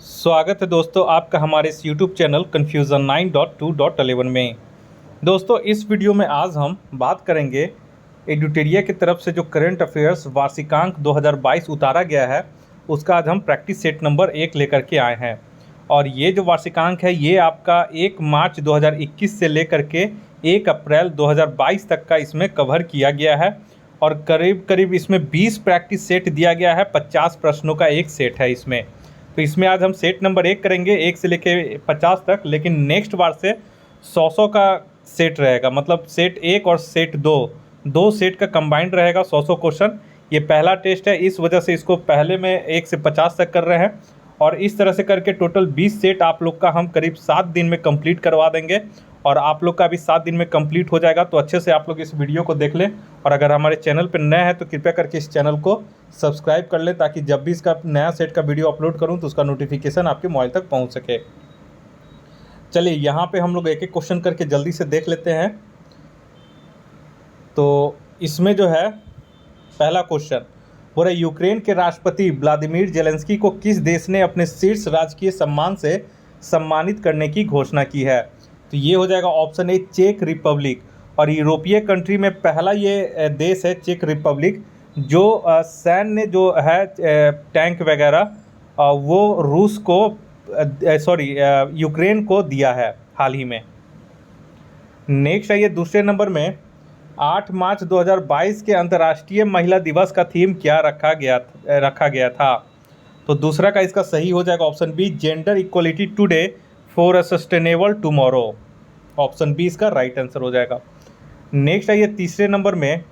स्वागत है दोस्तों आपका हमारे इस YouTube चैनल कन्फ्यूज़न 9.2.11 में। दोस्तों इस वीडियो में आज हम बात करेंगे एडुटेरिया की तरफ से जो करंट अफेयर्स वार्षिकांक 2022 उतारा गया है उसका आज हम प्रैक्टिस सेट नंबर 1 लेकर के आए हैं। और ये जो वार्षिकांक है ये आपका 1 मार्च 2021 से लेकर के 1 अप्रैल 2022 तक का इसमें कवर किया गया है। और करीब करीब इसमें 20 प्रैक्टिस सेट दिया गया है, 50 प्रश्नों का एक सेट है इसमें। तो इसमें आज हम सेट नंबर 1 करेंगे 1 से लेके 50 तक, लेकिन नेक्स्ट बार से 100 का सेट रहेगा, मतलब सेट 1 और सेट 2 सेट का कंबाइंड रहेगा 100 क्वेश्चन। ये पहला टेस्ट है, इस वजह से इसको पहले में 1 से 50 तक कर रहे हैं। और इस तरह से करके टोटल 20 सेट आप लोग का हम करीब 7 दिन में कंप्लीट करवा देंगे। और आप लोग का भी 7 दिन में कंप्लीट हो जाएगा। तो अच्छे से आप लोग इस वीडियो को देख लें। और अगर हमारे चैनल पर नए हैं तो कृपया करके इस चैनल को सब्सक्राइब कर लें, ताकि जब भी इसका नया सेट का वीडियो अपलोड करूं तो उसका नोटिफिकेशन आपके मोबाइल तक पहुंच सके। चलिए यहाँ पे हम लोग एक एक क्वेश्चन करके जल्दी से देख लेते हैं। तो इसमें जो है पहला क्वेश्चन हो रहा है, यूक्रेन के राष्ट्रपति व्लादिमीर जेलेंस्की को किस देश ने अपने शीर्ष राजकीय सम्मान से सम्मानित करने की घोषणा की है? तो ये हो जाएगा ऑप्शन ए चेक रिपब्लिक। और यूरोपीय कंट्री में पहला ये देश है चेक रिपब्लिक, जो सैन्य जो है टैंक वगैरह वो रूस को यूक्रेन को दिया है हाल ही में। नेक्स्ट है ये दूसरे नंबर में 8 मार्च 2022 के अंतर्राष्ट्रीय महिला दिवस का थीम क्या रखा गया था? तो दूसरा का इसका सही हो जाएगा option B gender equality today for a sustainable tomorrow. Option B इसका राइट आंसर हो जाएगा। नेक्स्ट है ये तीसरे नंबर में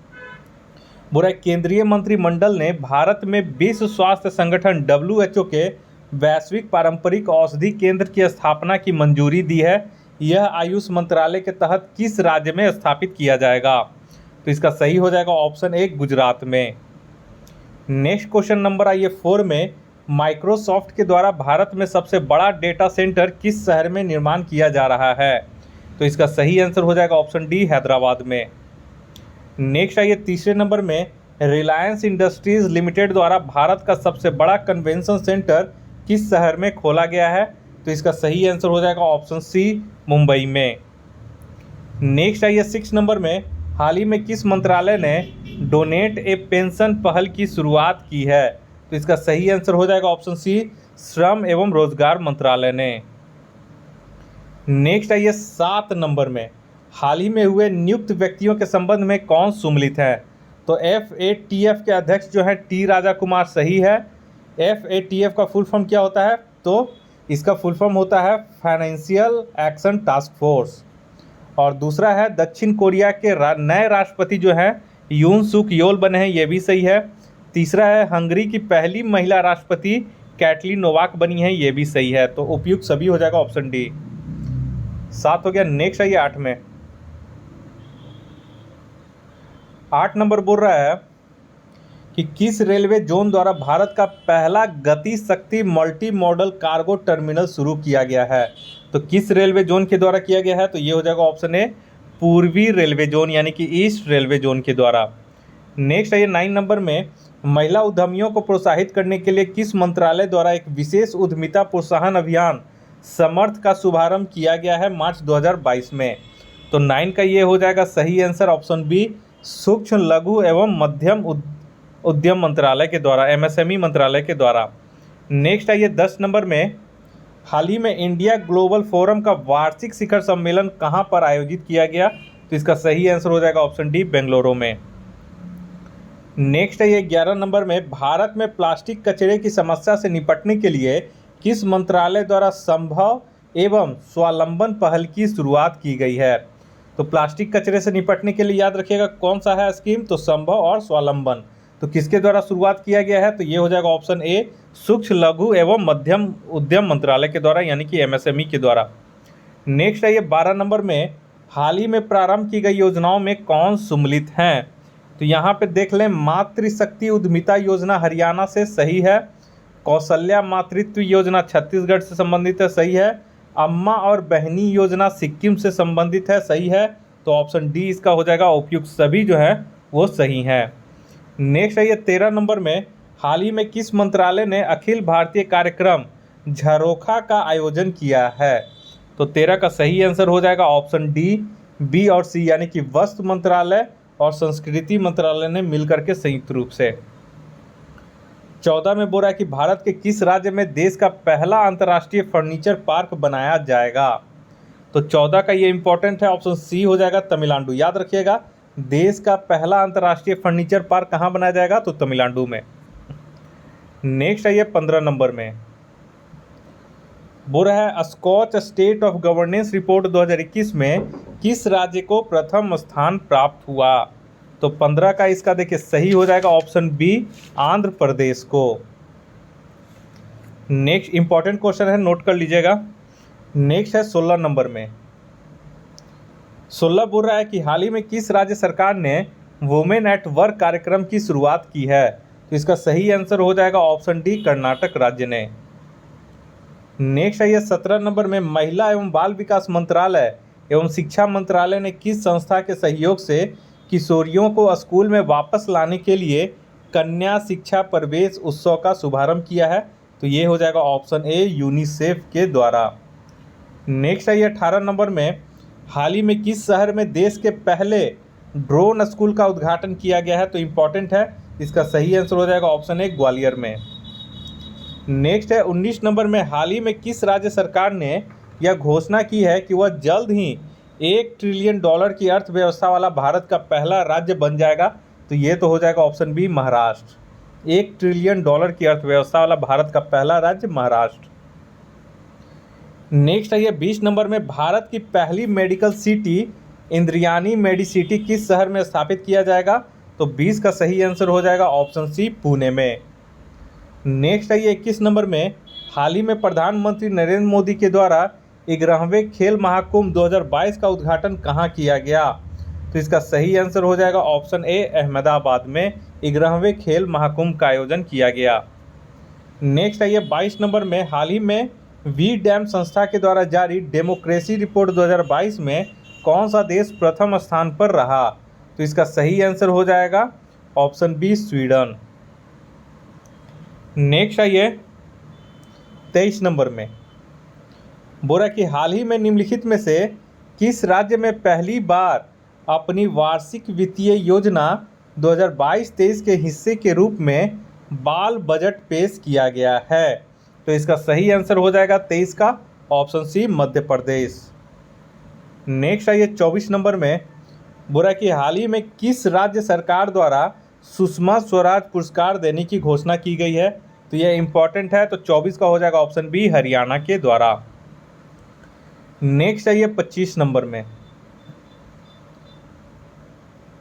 बोला केंद्रीय मंत्रिमंडल ने भारत में विश्व स्वास्थ्य संगठन WHO के वैश्विक पारंपरिक औषधि केंद्र की स्थापना की मंजूरी दी है। यह आयुष मंत्रालय के तहत किस राज्य में स्थापित किया जाएगा? तो इसका सही हो जाएगा ऑप्शन ए गुजरात में। नेक्स्ट क्वेश्चन नंबर आइए 4 में माइक्रोसॉफ्ट के द्वारा भारत में सबसे बड़ा डेटा सेंटर किस शहर में निर्माण किया जा रहा है? तो इसका सही आंसर हो जाएगा ऑप्शन डी हैदराबाद में। नेक्स्ट आइए तीसरे नंबर में रिलायंस इंडस्ट्रीज लिमिटेड द्वारा भारत का सबसे बड़ा कन्वेंशन सेंटर किस शहर में खोला गया है? तो इसका सही आंसर हो जाएगा ऑप्शन सी मुंबई में। नेक्स्ट आइए 6 नंबर में हाल ही में किस मंत्रालय ने डोनेट ए पेंशन पहल की शुरुआत की है? तो इसका सही आंसर हो जाएगा ऑप्शन सी श्रम एवं रोजगार मंत्रालय ने। नेक्स्ट आइए 7 नंबर में हाल ही में हुए नियुक्त व्यक्तियों के संबंध में कौन सुमलित है? तो FATF के अध्यक्ष जो है टी राजा कुमार सही है। FATF का फुल फॉर्म क्या होता है? तो इसका फुल फॉर्म होता है फाइनेंशियल एक्शन टास्क फोर्स। और दूसरा है दक्षिण कोरिया के नए राष्ट्रपति जो हैं यून सुक योल बने हैं, ये भी सही है। तीसरा है हंगरी की पहली महिला राष्ट्रपति कैटलिन नोवाक बनी है, ये भी सही है। तो उपयुक्त सभी हो जाएगा ऑप्शन डी। 7 हो गया। नेक्स्ट आइए 8 में 8 नंबर बोल रहा है कि किस रेलवे जोन द्वारा भारत का पहला गति शक्ति मल्टी मॉडल कार्गो टर्मिनल शुरू किया गया है? तो किस रेलवे जोन के द्वारा किया गया है? तो ये हो जाएगा ऑप्शन ए पूर्वी रेलवे जोन यानी कि ईस्ट रेलवे जोन के द्वारा। नेक्स्ट आइए 9 नंबर में महिला उद्यमियों को प्रोत्साहित करने के लिए किस मंत्रालय द्वारा एक विशेष उद्यमिता प्रोत्साहन अभियान समर्थ का शुभारंभ किया गया है मार्च 2022 में? तो 9 का ये हो जाएगा सही आंसर ऑप्शन बी सूक्ष्म लघु एवं मध्यम उद्यम मंत्रालय के द्वारा, MSME मंत्रालय के द्वारा। नेक्स्ट आइए 10 नंबर में हाल ही में इंडिया ग्लोबल फोरम का वार्षिक शिखर सम्मेलन कहां पर आयोजित किया गया? तो इसका सही आंसर हो जाएगा ऑप्शन डी बेंगलुरु में। नेक्स्ट है ये 11 नंबर में भारत में प्लास्टिक कचरे की समस्या से निपटने के लिए किस मंत्रालय द्वारा संभव एवं स्वावलंबन पहल की शुरुआत की गई है? तो प्लास्टिक कचरे से निपटने के लिए याद रखिएगा कौन सा है स्कीम? तो संभव और स्वावलंबन। तो किसके द्वारा शुरुआत किया गया है? तो ये हो जाएगा ऑप्शन ए सूक्ष्म लघु एवं मध्यम उद्यम मंत्रालय के द्वारा यानी कि MSME के द्वारा। नेक्स्ट है ये 12 नंबर में हाल ही में प्रारंभ की गई योजनाओं में कौन सम्मिलित हैं? तो यहाँ पे देख लें मातृशक्ति उद्यमिता योजना हरियाणा से सही है। कौशल्या मातृत्व योजना छत्तीसगढ़ से संबंधित है, सही है। अम्मा और बहनी योजना सिक्किम से संबंधित है, सही है। तो ऑप्शन डी इसका हो जाएगा उपयुक्त सभी जो है वो सही है। नेक्स्ट है ये 13 नंबर में हाल ही में किस मंत्रालय ने अखिल भारतीय कार्यक्रम झरोखा का आयोजन किया है? तो 13 का सही आंसर हो जाएगा ऑप्शन डी, बी और सी, यानी कि वस्त्र मंत्रालय और संस्कृति मंत्रालय ने मिलकर के संयुक्त रूप से। 14 में बोल रहा है कि भारत के किस राज्य में देश का पहला अंतर्राष्ट्रीय फर्नीचर पार्क बनाया जाएगा? तो 14 का ये इंपॉर्टेंट है, ऑप्शन सी हो जाएगा तमिलनाडु। याद रखिएगा, देश का पहला अंतर्राष्ट्रीय फर्नीचर पार्क कहाँ बनाया जाएगा? तो तमिलनाडु में। नेक्स्ट है ये 15 नंबर में बोल रहा है Skoch state of governance report 2021 में किस राज्य को प्रथम स्थान प्राप्त हुआ? तो 15 का इसका देखिए सही हो जाएगा ऑप्शन बी, आंध्र प्रदेश को। नेक्स्ट इंपॉर्टेंट क्वेश्चन है, नोट कर लीजिएगा। नेक्स्ट है 16 नंबर में। 16 बोल रहा है कि हाल ही में किस राज्य सरकार ने वुमेन एट वर्क कार्यक्रम की शुरुआत की है? तो इसका सही आंसर हो जाएगा ऑप्शन डी, कर्नाटक राज्य ने। नेक्स्ट है ये 17 नंबर में, महिला एवं बाल विकास मंत्रालय एवं शिक्षा मंत्रालय ने किस संस्था के सहयोग से किशोरियों को स्कूल में वापस लाने के लिए कन्या शिक्षा प्रवेश उत्सव का शुभारंभ किया है? तो ये हो जाएगा ऑप्शन ए, यूनिसेफ के द्वारा। नेक्स्ट है ये 18 नंबर में, हाल ही में किस शहर में देश के पहले ड्रोन स्कूल का उद्घाटन किया गया है? तो इम्पॉर्टेंट है, इसका सही आंसर हो जाएगा ऑप्शन ए, ग्वालियर में। नेक्स्ट है 19 नंबर में, हाल ही में किस राज्य सरकार ने यह घोषणा की है कि वह जल्द ही $1 ट्रिलियन की अर्थव्यवस्था वाला भारत का पहला राज्य बन जाएगा? तो ये तो हो जाएगा ऑप्शन बी, महाराष्ट्र। $1 ट्रिलियन की अर्थव्यवस्था वाला भारत का पहला राज्य महाराष्ट्र। नेक्स्ट है ये 20 नंबर में, भारत की पहली मेडिकल सिटी इंद्रियानी मेडिसिटी किस शहर में स्थापित किया जाएगा? तो 20 का सही आंसर हो जाएगा ऑप्शन सी, पुणे में। नेक्स्ट है ये 21 नंबर में, हाल ही में प्रधानमंत्री नरेंद्र मोदी के द्वारा 11वें खेल महाकुंभ 2022 का उद्घाटन कहाँ किया गया? तो इसका सही आंसर हो जाएगा ऑप्शन ए, अहमदाबाद में 11वें खेल महाकुंभ का आयोजन किया गया। नेक्स्ट है ये 22 नंबर में, हाल ही में वी डैम संस्था के द्वारा जारी डेमोक्रेसी रिपोर्ट 2022 में कौन सा देश प्रथम स्थान पर रहा? तो इसका सही आंसर हो जाएगा ऑप्शन बी, स्वीडन। नेक्स्ट है ये 23 नंबर में, बोला कि हाल ही में निम्नलिखित में से किस राज्य में पहली बार अपनी वार्षिक वित्तीय योजना 2022-23 के हिस्से के रूप में बाल बजट पेश किया गया है? तो इसका सही आंसर हो जाएगा 23 का option C, Madhya Pradesh. Next है ये 24 नंबर में, बोला कि हाल ही में किस राज्य सरकार द्वारा सुषमा स्वराज पुरस्कार देने की घोषणा की गई है? तो यह इंपॉर्टेंट है, तो 24 का हो जाएगा ऑप्शन बी, हरियाणा के द्वारा। नेक्स्ट है ये 25 नंबर में।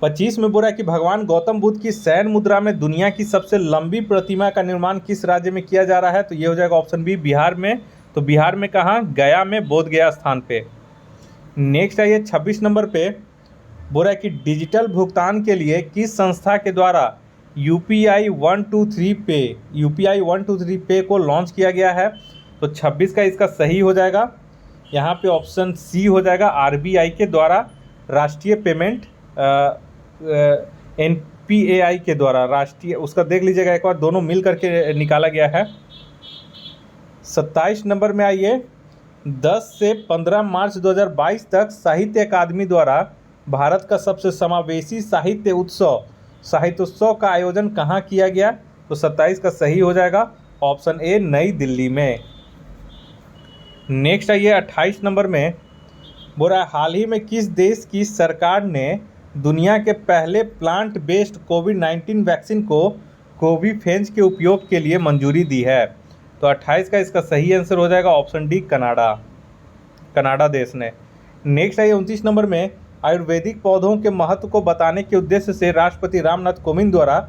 25 में बोला कि भगवान गौतम बुद्ध की शयन मुद्रा में दुनिया की सबसे लंबी प्रतिमा का निर्माण किस राज्य में किया जा रहा है? तो ये हो जाएगा ऑप्शन बी, बिहार में। तो बिहार में कहाँ? गया में, बोध गया स्थान पे। नेक्स्ट है ये 26 नंबर पे, बोला कि डिजिटल भुगतान के लिए किस संस्था के द्वारा UPI 123 पे को लॉन्च किया गया है? तो 26 का इसका सही हो जाएगा यहाँ पे ऑप्शन सी हो जाएगा, RBI के द्वारा, राष्ट्रीय पेमेंट NPAI के द्वारा, राष्ट्रीय, उसका देख लीजिएगा एक बार, दोनों मिल करके निकाला गया है। 27 नंबर में आइए, 10 से 15 मार्च 2022 तक साहित्य अकादमी द्वारा भारत का सबसे समावेशी साहित्योत्सव का आयोजन कहाँ किया गया? तो 27 का सही हो जाएगा ऑप्शन ए, नई दिल्ली में। नेक्स्ट है ये 28 नंबर में, बोल रहा है हाल ही में किस देश की सरकार ने दुनिया के पहले प्लांट बेस्ड कोविड-19 वैक्सीन को कोविफेंज के उपयोग के लिए मंजूरी दी है? तो 28 का इसका सही आंसर हो जाएगा ऑप्शन डी, कनाडा देश ने। नेक्स्ट है ये 29 नंबर में, आयुर्वेदिक पौधों के महत्व को बताने के उद्देश्य से राष्ट्रपति रामनाथ कोविंद द्वारा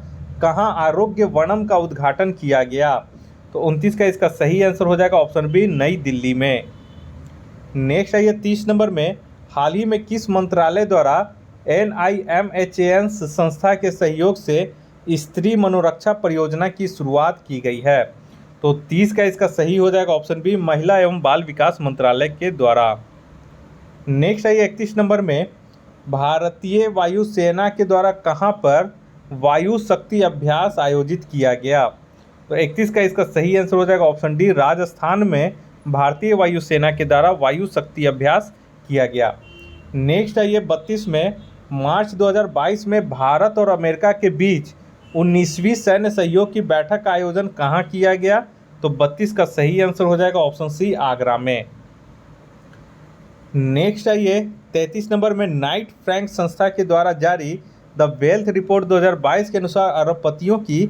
कहाँ आरोग्य वनम का उद्घाटन किया गया? तो 29 का इसका सही आंसर हो जाएगा ऑप्शन बी, नई दिल्ली में। नेक्स्ट है ये 30 नंबर में, हाल ही में किस मंत्रालय द्वारा NIMHANS संस्था के सहयोग से स्त्री मनोरक्षा परियोजना की शुरुआत की गई है? तो 30 का इसका सही हो जाएगा ऑप्शन बी, महिला एवं बाल विकास मंत्रालय के द्वारा। नेक्स्ट है ये 31 नंबर में, भारतीय वायुसेना के द्वारा कहाँ पर वायु शक्ति अभ्यास आयोजित किया गया? तो 31 का इसका सही आंसर हो जाएगा ऑप्शन डी, राजस्थान में भारतीय वायुसेना के द्वारा वायु शक्ति अभ्यास किया गया। नेक्स्ट है ये 32 में, मार्च 2022 में भारत और अमेरिका के बीच 19वीं सैन्य सहयोग की बैठक का आयोजन कहाँ किया गया? तो 32 का सही आंसर हो जाएगा ऑप्शन सी, आगरा में। नेक्स्ट है ये 33 नंबर में, नाइट फ्रैंक संस्था के द्वारा जारी द वेल्थ रिपोर्ट 2022 के अनुसार अरबपतियों की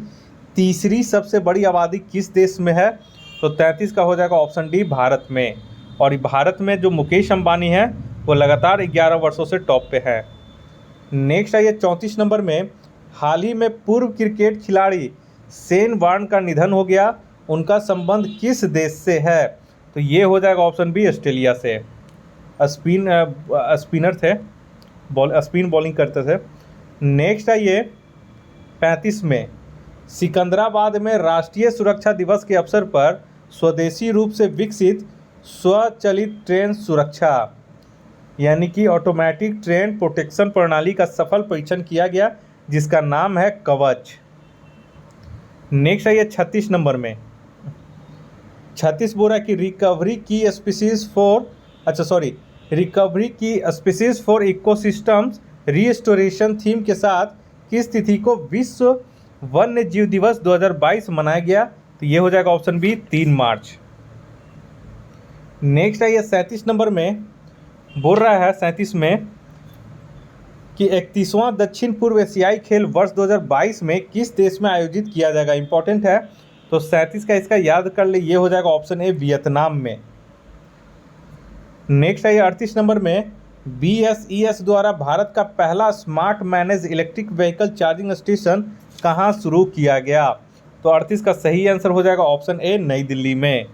तीसरी सबसे बड़ी आबादी किस देश में है? तो 33 का हो जाएगा ऑप्शन डी, भारत में। और भारत में जो मुकेश अंबानी है वो लगातार 11 वर्षों से टॉप पे है। नेक्स्ट है ये 34 नंबर में, हाल ही में पूर्व क्रिकेट खिलाड़ी शेन वॉर्न का निधन हो गया, उनका संबंध किस देश से है? तो ये हो जाएगा ऑप्शन बी, ऑस्ट्रेलिया से। स्पिनर थे, स्पिन बॉलिंग करते थे। नेक्स्ट है ये 35 में, सिकंदराबाद में राष्ट्रीय सुरक्षा दिवस के अवसर पर स्वदेशी रूप से विकसित स्वचालित ट्रेन सुरक्षा यानी कि ऑटोमेटिक ट्रेन प्रोटेक्शन प्रणाली का सफल परीक्षण किया गया, जिसका नाम है कवच। नेक्स्ट है ये 36 नंबर में, 36 बोल रहा है कि रिकवरी की species for ecosystems restoration theme के साथ किस तिथि को विश्व वन्य जीव दिवस 2022 मनाया गया? तो ये हो जाएगा ऑप्शन बी, 3 मार्च। नेक्स्ट है ये 37 नंबर में, बोल रहा है 37 में कि 31वां दक्षिण पूर्व एशियाई खेल वर्ष 2022 में किस देश में आयोजित किया जाएगा? इंपॉर्टेंट है, तो 37 का इसका याद कर ले, ये हो जाएगा ऑप्शन ए, वियतनाम में। नेक्स्ट है ये 38 नंबर में, BSES द्वारा भारत का पहला smart manage electric vehicle charging station कहाँ शुरू किया गया? तो 38 का सही आंसर हो जाएगा ऑप्शन ए, नई दिल्ली में।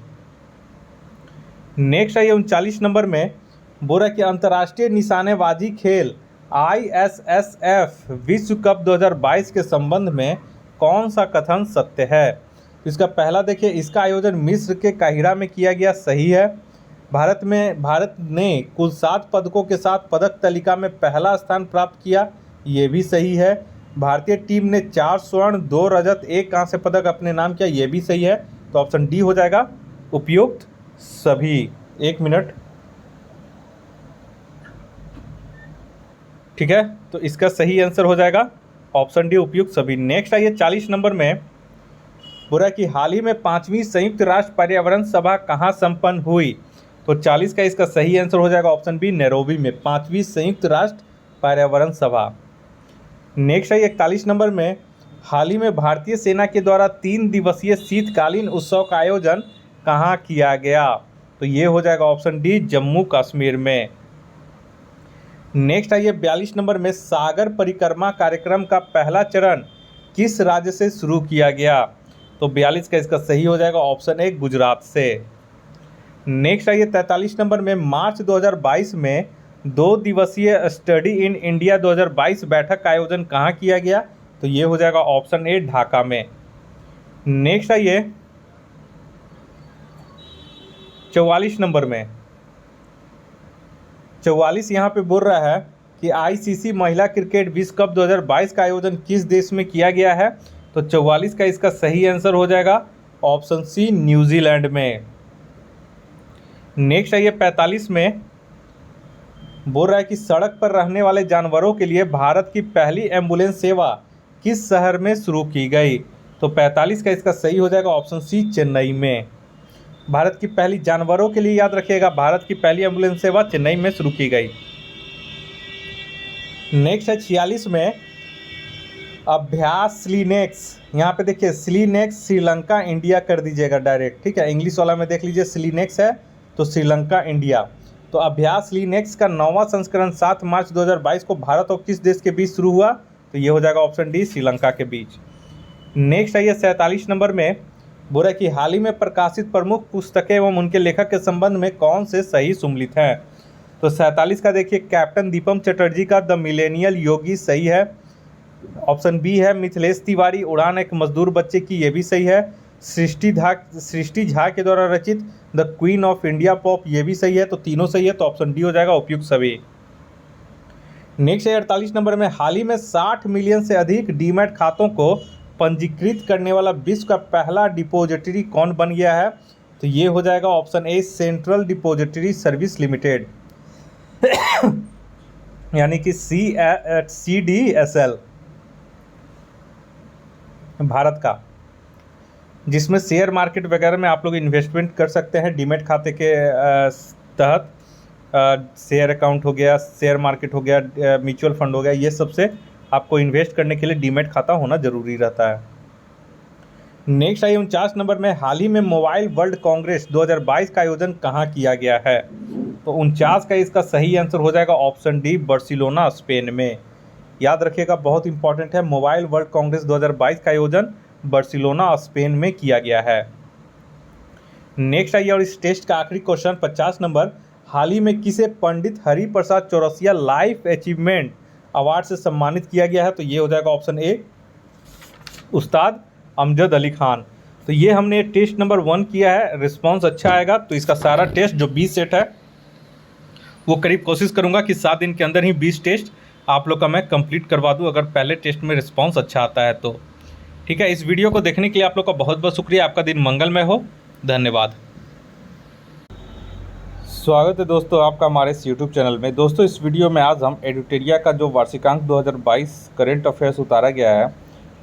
नेक्स्ट है ये 39 नंबर में, बोला कि अंतर्राष्ट्रीय निशानेबाजी खेल ISSF विश्व कप 2022 के संबंध में कौन सा कथन सत्य है? तो इसका पहला देखिए, इसका आयोजन मिस्र के काहिरा में किया गया, सही है। भारत ने कुल 7 पदकों के साथ पदक तालिका में पहला स्थान प्राप्त किया, ये भी सही है। भारतीय टीम ने 4 स्वर्ण 2 रजत 1 कांस्य पदक अपने नाम किया, ये भी सही है। तो ऑप्शन डी हो जाएगा, उपयुक्त सभी। 1 मिनट, ठीक है, तो इसका सही आंसर हो जाएगा ऑप्शन डी, उपयुक्त सभी। नेक्स्ट है ये 40 नंबर में, बोला कि हाल ही में 5वीं संयुक्त राष्ट्र पर्यावरण सभा कहाँ संपन्न हुई? तो 40 का इसका सही आंसर हो जाएगा ऑप्शन बी, नैरोबी में, 5वीं संयुक्त राष्ट्र पर्यावरण सभा। नेक्स्ट है 41 नंबर में, हाल ही में भारतीय सेना के द्वारा 3 दिवसीय शीतकालीन उत्सव का आयोजन कहाँ किया गया? तो ये हो जाएगा ऑप्शन डी, जम्मू कश्मीर में। नेक्स्ट है 42 नंबर में, सागर परिक्रमा कार्यक्रम का पहला चरण किस राज्य से शुरू किया गया? तो 42 का इसका सही हो जाएगा ऑप्शन ए, गुजरात से। नेक्स्ट है 43 नंबर में, मार्च 2022 में 2 दिवसीय स्टडी इन इंडिया 2022 बैठक का आयोजन कहाँ किया गया? तो ये हो जाएगा ऑप्शन ए, ढाका में। नेक्स्ट है 44 नंबर में, 44 यहाँ पे बोल रहा है कि ICC महिला क्रिकेट विश्व कप 2022 का आयोजन किस देश में किया गया है? तो 44 का इसका सही आंसर हो जाएगा ऑप्शन सी, न्यूजीलैंड में। नेक्स्ट है 45 में, बोल रहा है कि सड़क पर रहने वाले जानवरों के लिए भारत की पहली एम्बुलेंस सेवा किस शहर में शुरू की गई? तो 45 का इसका सही हो जाएगा ऑप्शन सी, चेन्नई में। भारत की पहली, जानवरों के लिए याद रखिएगा, भारत की पहली एम्बुलेंस सेवा चेन्नई में शुरू की गई। नेक्स्ट है 46 में, अभ्यास स्लीनेक्स, यहाँ पे देखिए स्लीनेक्स श्रीलंका इंडिया कर दीजिएगा डायरेक्ट, ठीक है। इंग्लिश वाला में देख लीजिए स्लीनेक्स है तो श्रीलंका इंडिया। तो अभ्यास स्लीनेक्स का 9वां संस्करण 7 मार्च 2022 को भारत और किस देश के बीच शुरू हुआ? तो ये हो जाएगा ऑप्शन डी, श्रीलंका के बीच। नेक्स्ट है 47 नंबर में, बोला कि हाल ही में प्रकाशित प्रमुख पुस्तकें एवं उनके लेखक के संबंध में कौन से सही सुमेलित हैं? तो 47 का देखिए, कैप्टन दीपम चटर्जी का द मिलेनियल योगी, सही है। ऑप्शन बी है मिथिलेश तिवारी, उड़ान एक मजदूर बच्चे की, ये भी सही है। सृष्टि झा के द्वारा रचित the queen of India pop, ये भी सही है। तो तीनों सही है, तो ऑप्शन डी हो जाएगा, उपयुक्त सभी। नेक्स्ट है 48 नंबर में, हाल ही में 60 मिलियन से अधिक डीमैट खातों को पंजीकृत करने वाला विश्व का पहला डिपॉजिटरी कौन बन गया है? तो ये हो जाएगा option A, central depository service limited यानी कि CDSL, भारत का, जिसमें शेयर मार्केट वगैरह में आप लोग इन्वेस्टमेंट कर सकते हैं डीमैट खाते के तहत। शेयर अकाउंट हो गया, शेयर मार्केट हो गया, म्यूचुअल फंड हो गया, ये सबसे आपको इन्वेस्ट करने के लिए डीमैट खाता होना जरूरी रहता है। नेक्स्ट आइए 49 नंबर में, हाल ही में मोबाइल वर्ल्ड कांग्रेस 2022 का आयोजन कहाँ किया गया है? तो 49 का इसका सही आंसर हो जाएगा ऑप्शन डी, बार्सिलोना, स्पेन में। याद रखिएगा, बहुत इंपॉर्टेंट है, मोबाइल वर्ल्ड कांग्रेस 2022 का आयोजन बार्सिलोना, स्पेन में किया गया है। नेक्स्ट आइए और इस टेस्ट का आखिरी क्वेश्चन 50 नंबर, हाल ही में किसे Pandit Hariprasad Chaurasia life achievement award से सम्मानित किया गया है? तो ये हो जाएगा ऑप्शन ए, उस्ताद अमजद अली खान। तो ये हमने टेस्ट नंबर 1 किया है, रिस्पांस अच्छा आएगा तो इसका सारा टेस्ट जो 20 सेट है वो करीब कोशिश करूंगा कि 7 दिन के अंदर ही 20 टेस्ट आप लोग का मैं कंप्लीट करवा दूं, अगर पहले टेस्ट में रिस्पांस अच्छा आता है तो। ठीक है, इस वीडियो को देखने के लिए आप लोग का बहुत बहुत शुक्रिया। आपका दिन मंगलमय हो, धन्यवाद। स्वागत है दोस्तों आपका हमारे इस यूट्यूब चैनल में। दोस्तों, इस वीडियो में आज हम एडुटेरिया का जो वार्षिकांक 2022 करेंट अफेयर्स उतारा गया है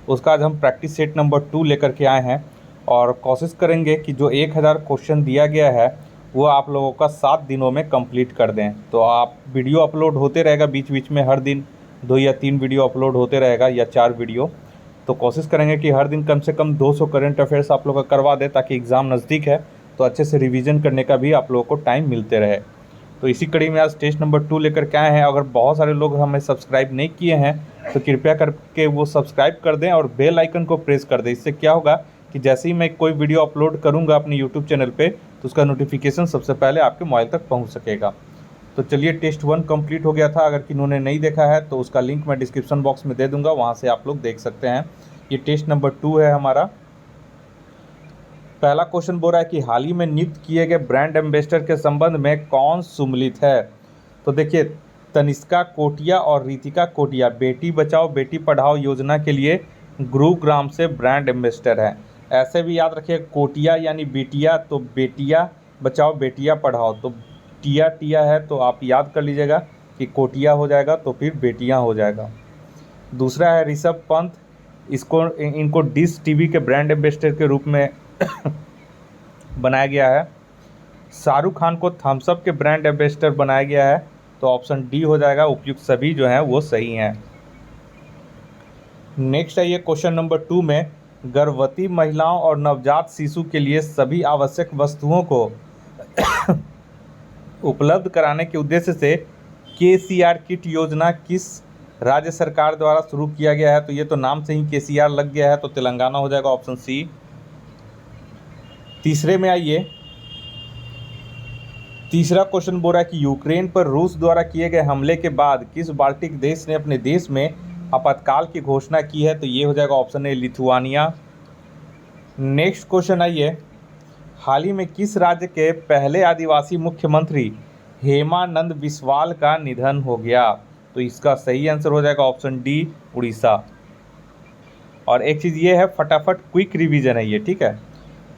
उसका आज हम प्रैक्टिस सेट नंबर 2 लेकर के आए हैं और कोशिश करेंगे कि जो 1000 क्वेश्चन दिया गया है वो आप लोगों का 7 दिनों में कंप्लीट कर दें। तो आप वीडियो अपलोड होते रहेगा बीच बीच में, हर दिन 2 या 3 वीडियो अपलोड होते रहेगा या 4 वीडियो। तो कोशिश करेंगे कि हर दिन कम से कम 200 करेंट अफेयर्स आप लोग का करवा दें, ताकि एग्ज़ाम नज़दीक है तो अच्छे से रिवीजन करने का भी आप लोगों को टाइम मिलते रहे। तो इसी कड़ी में आज टेस्ट नंबर 2 लेकर के आए हैं। अगर बहुत सारे लोग हमें सब्सक्राइब नहीं किए हैं तो कृपया करके वो सब्सक्राइब कर दें और बेल आइकन को प्रेस कर दें। इससे क्या होगा कि जैसे ही मैं कोई वीडियो अपलोड करूंगा अपने यूट्यूब चैनल पे तो उसका नोटिफिकेशन सबसे पहले आपके मोबाइल तक पहुंच सकेगा। तो चलिए, टेस्ट 1 कंप्लीट हो गया था। अगर किन्होंने नहीं देखा है तो उसका लिंक मैं डिस्क्रिप्शन बॉक्स में दे दूँगा, वहाँ से आप लोग देख सकते हैं। ये टेस्ट नंबर 2 है हमारा। पहला क्वेश्चन बोल रहा है कि हाल ही में नियुक्त किए गए ब्रांड एम्बेसडर के संबंध में कौन सम्मिलित है? तो देखिए, तनिष्का कोटिया और रितिका कोटिया बेटी बचाओ बेटी पढ़ाओ योजना के लिए गुरुग्राम से ब्रांड एम्बेसडर हैं। ऐसे भी याद रखिए, कोटिया यानी बेटिया, तो बेटिया बचाओ बेटिया पढ़ाओ, तो टिया टिया है तो आप याद कर लीजिएगा कि कोटिया हो जाएगा तो फिर बेटियां हो जाएगा। दूसरा है ऋषभ पंत, इनको डिश टीवी के ब्रांड एम्बेसडर के रूप में बनाया गया है। शाहरुख खान को थम्स अप के ब्रांड एम्बेसडर बनाया गया है, तो ऑप्शन डी हो जाएगा। उपयुक्त सभी जो हैं वो सही हैं। नेक्स्ट है ये क्वेश्चन नंबर 2 में, गर्भवती महिलाओं और नवजात शिशु के लिए सभी आवश्यक वस्तुओं को उपलब्ध कराने के उद्देश्य से KCR किट योजना किस राज्य सरकार द्वारा शुरू किया गया है? तो ये तो नाम से ही KCR लग गया है, तो तेलंगाना हो जाएगा, ऑप्शन सी। तीसरे में आइए, तीसरा क्वेश्चन बोल रहा है कि यूक्रेन पर रूस द्वारा किए गए हमले के बाद किस बाल्टिक देश ने अपने देश में आपातकाल की घोषणा की है? तो ये हो जाएगा option A, Lithuania. Next question आइए, हाल ही में किस राज्य के पहले आदिवासी मुख्यमंत्री हेमानंद बिस्वाल का निधन हो गया? तो इसका सही आंसर हो जाएगा ऑप्शन डी, उड़ीसा। और एक चीज़ ये है, फटाफट क्विक रिवीजन है ये, ठीक है।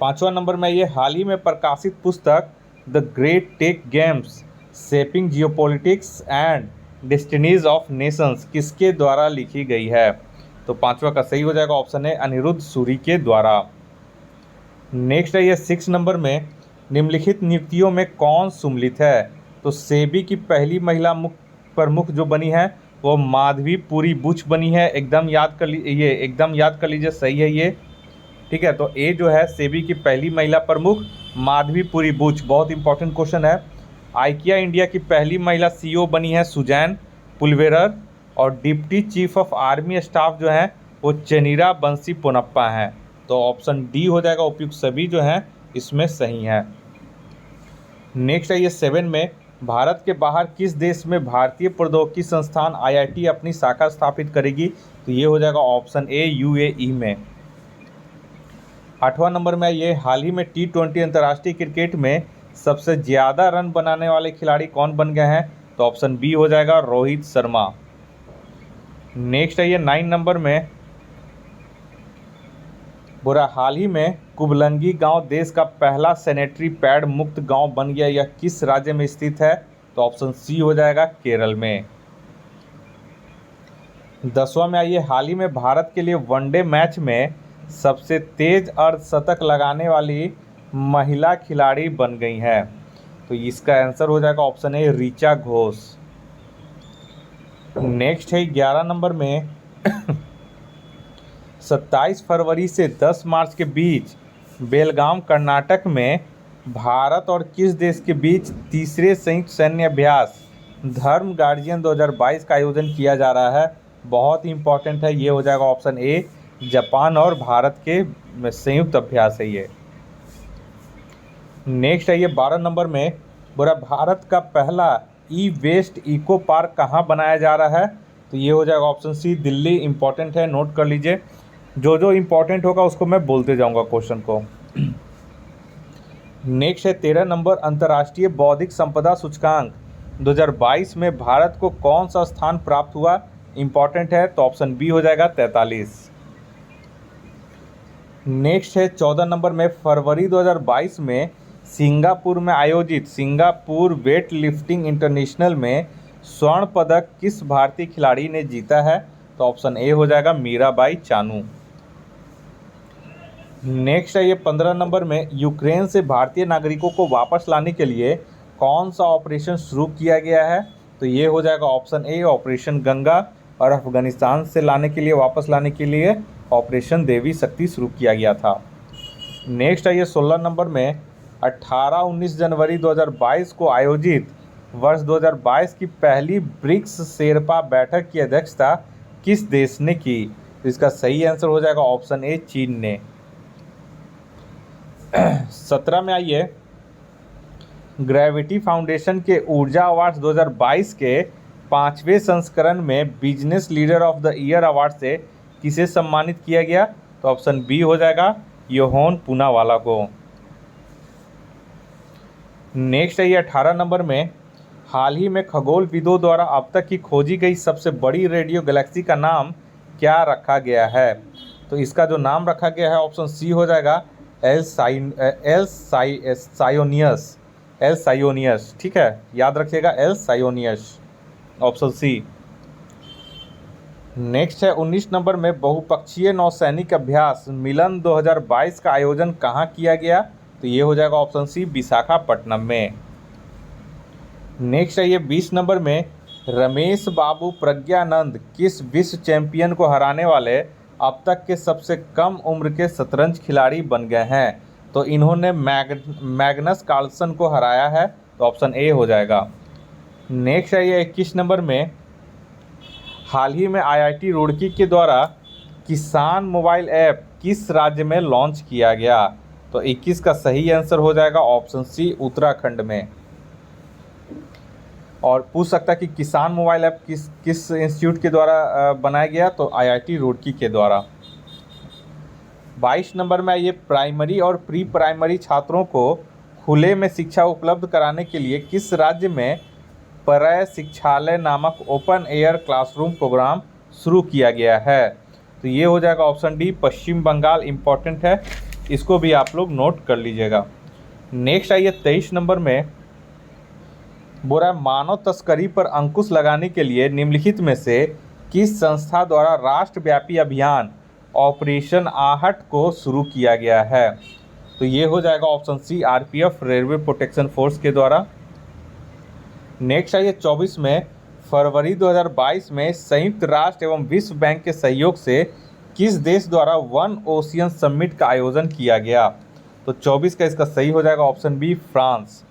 5वां नंबर में ये, हाल ही में प्रकाशित पुस्तक the great tech games shaping geopolitics and destinies of nations किसके द्वारा लिखी गई है? तो 5वां का सही हो जाएगा ऑप्शन है, अनिरुद्ध सूरी के द्वारा। नेक्स्ट है ये 6 नंबर में, निम्नलिखित नियुक्तियों में कौन सम्मिलित है? तो सेबी की पहली महिला प्रमुख जो बनी है वो माधवी पुरी बुच बनी है। एकदम याद कर लीजिए, सही है ये, ठीक है। तो ए जो है सेबी की पहली महिला प्रमुख माधवी पुरी बुच, बहुत इंपॉर्टेंट क्वेश्चन है। आइकिया इंडिया की पहली महिला CEO बनी है सुजैन पुलवेरर, और deputy chief of army staff जो हैं वो चेनीरा बंसी पोनप्पा हैं। तो ऑप्शन डी हो जाएगा। उपयुक्त सभी जो हैं इसमें सही हैं। नेक्स्ट है ये 7 में, भारत के बाहर किस देश में भारतीय प्रौद्योगिकी संस्थान IIT अपनी शाखा स्थापित करेगी? तो ये हो जाएगा ऑप्शन ए, UAE में। 8वां नंबर में ये, हाल ही में T20 अंतर्राष्ट्रीय क्रिकेट में सबसे ज़्यादा रन बनाने वाले खिलाड़ी कौन बन गए हैं? तो ऑप्शन बी हो जाएगा, रोहित शर्मा। नेक्स्ट है ये 9 नंबर में, बुरा हाल ही में कुबलंगी गांव देश का पहला सैनिटरी पैड मुक्त गांव बन गया। यह किस राज्य में स्थित है? तो ऑप्शन सी हो जाएगा केरल में। 10वां में आइए, हाल ही में भारत के लिए वनडे मैच में सबसे तेज अर्धशतक लगाने वाली महिला खिलाड़ी बन गई हैं। तो इसका आंसर हो जाएगा option A Richa Ghosh. Next है 11 नंबर में 27 फरवरी से 10 मार्च के बीच बेलगाम कर्नाटक में भारत और किस देश के बीच तीसरे संयुक्त सैन्य अभ्यास धर्म गार्जियन 2022 का आयोजन किया जा रहा है? बहुत ही इंपॉर्टेंट है, ये हो जाएगा ऑप्शन ए जापान और भारत के संयुक्त अभ्यास है ये। नेक्स्ट है ये 12 नंबर में बोला भारत का पहला ई वेस्ट इको पार्क कहाँ बनाया जा रहा है? तो ये हो जाएगा ऑप्शन सी दिल्ली। इंपॉर्टेंट है, नोट कर लीजिए, जो इंपॉर्टेंट होगा उसको मैं बोलते जाऊंगा क्वेश्चन को। नेक्स्ट है 13 नंबर, अंतर्राष्ट्रीय बौद्धिक संपदा सूचकांक 2022 में भारत को कौन सा स्थान प्राप्त हुआ? इंपॉर्टेंट है, तो ऑप्शन बी हो जाएगा 43। नेक्स्ट है 14 नंबर में फरवरी 2022 में सिंगापुर में आयोजित सिंगापुर वेट लिफ्टिंग इंटरनेशनल में स्वर्ण पदक किस भारतीय खिलाड़ी ने जीता है? तो ऑप्शन ए हो जाएगा मीराबाई चानू। नेक्स्ट है ये 15 नंबर में यूक्रेन से भारतीय नागरिकों को वापस लाने के लिए कौन सा ऑपरेशन शुरू किया गया है? तो ये हो जाएगा ऑप्शन ए ऑपरेशन गंगा, और अफगानिस्तान से लाने के लिए वापस लाने के लिए ऑपरेशन देवी शक्ति शुरू किया गया था। नेक्स्ट है ये 16 नंबर में 18-19 जनवरी 2022 को आयोजित वर्ष 2022 की पहली ब्रिक्स शेरपा बैठक की अध्यक्षता किस देश ने की? तो इसका सही आंसर हो जाएगा ऑप्शन ए चीन ने। 17 में आइए, ग्रेविटी फाउंडेशन के ऊर्जा अवार्ड्स 2022 के 5वें संस्करण में business leader of the year award से किसे सम्मानित किया गया? तो ऑप्शन बी हो जाएगा योहोन पूनावाला को। नेक्स्ट है ये 18 नंबर में हाल ही में खगोलविदों द्वारा अब तक की खोजी गई सबसे बड़ी रेडियो गैलेक्सी का नाम क्या रखा गया है? तो इसका जो नाम रखा गया है ऑप्शन सी हो जाएगा एल साइयोनियस। ठीक है, याद रखिएगा एल साइयोनियस, ऑप्शन सी। नेक्स्ट है 19 नंबर में बहुपक्षीय नौसैनिक अभ्यास मिलन 2022 का आयोजन कहाँ किया गया? तो ये हो जाएगा ऑप्शन सी विशाखापट्टनम में। नेक्स्ट है ये 20 नंबर में रमेश बाबू प्रज्ञानंद किस विश्व चैंपियन को हराने वाले अब तक के सबसे कम उम्र के शतरंज खिलाड़ी बन गए हैं? तो इन्होंने मैग्नस कार्लसन को हराया है, तो ऑप्शन ए हो जाएगा। नेक्स्ट है ये 21 नंबर में हाल ही में आईआईटी रुड़की के द्वारा किसान मोबाइल ऐप किस राज्य में लॉन्च किया गया? तो 21 का सही आंसर हो जाएगा ऑप्शन सी उत्तराखंड में। और पूछ सकता है कि किसान मोबाइल ऐप किस इंस्टीट्यूट के द्वारा बनाया गया? तो आईआईटी रुड़की के द्वारा। 22 नंबर में ये प्राइमरी और प्री प्राइमरी छात्रों को खुले में शिक्षा उपलब्ध कराने के लिए किस राज्य में परय शिक्षालय नामक ओपन एयर क्लासरूम प्रोग्राम शुरू किया गया है? तो ये हो जाएगा ऑप्शन डी पश्चिम बंगाल। इम्पॉर्टेंट है, इसको भी आप लोग नोट कर लीजिएगा। नेक्स्ट आइए 23 नंबर में बोरा मानव तस्करी पर अंकुश लगाने के लिए निम्नलिखित में से किस संस्था द्वारा राष्ट्रव्यापी अभियान ऑपरेशन आहट को शुरू किया गया है? तो ये हो जाएगा option C RPF railway protection force के द्वारा। नेक्स्ट आइए 24 में फरवरी 2022 में संयुक्त राष्ट्र एवं विश्व बैंक के सहयोग से किस देश द्वारा वन ओशियन समिट का आयोजन किया गया? तो 24 का इसका सही हो जाएगा ऑप्शन बी फ्रांस।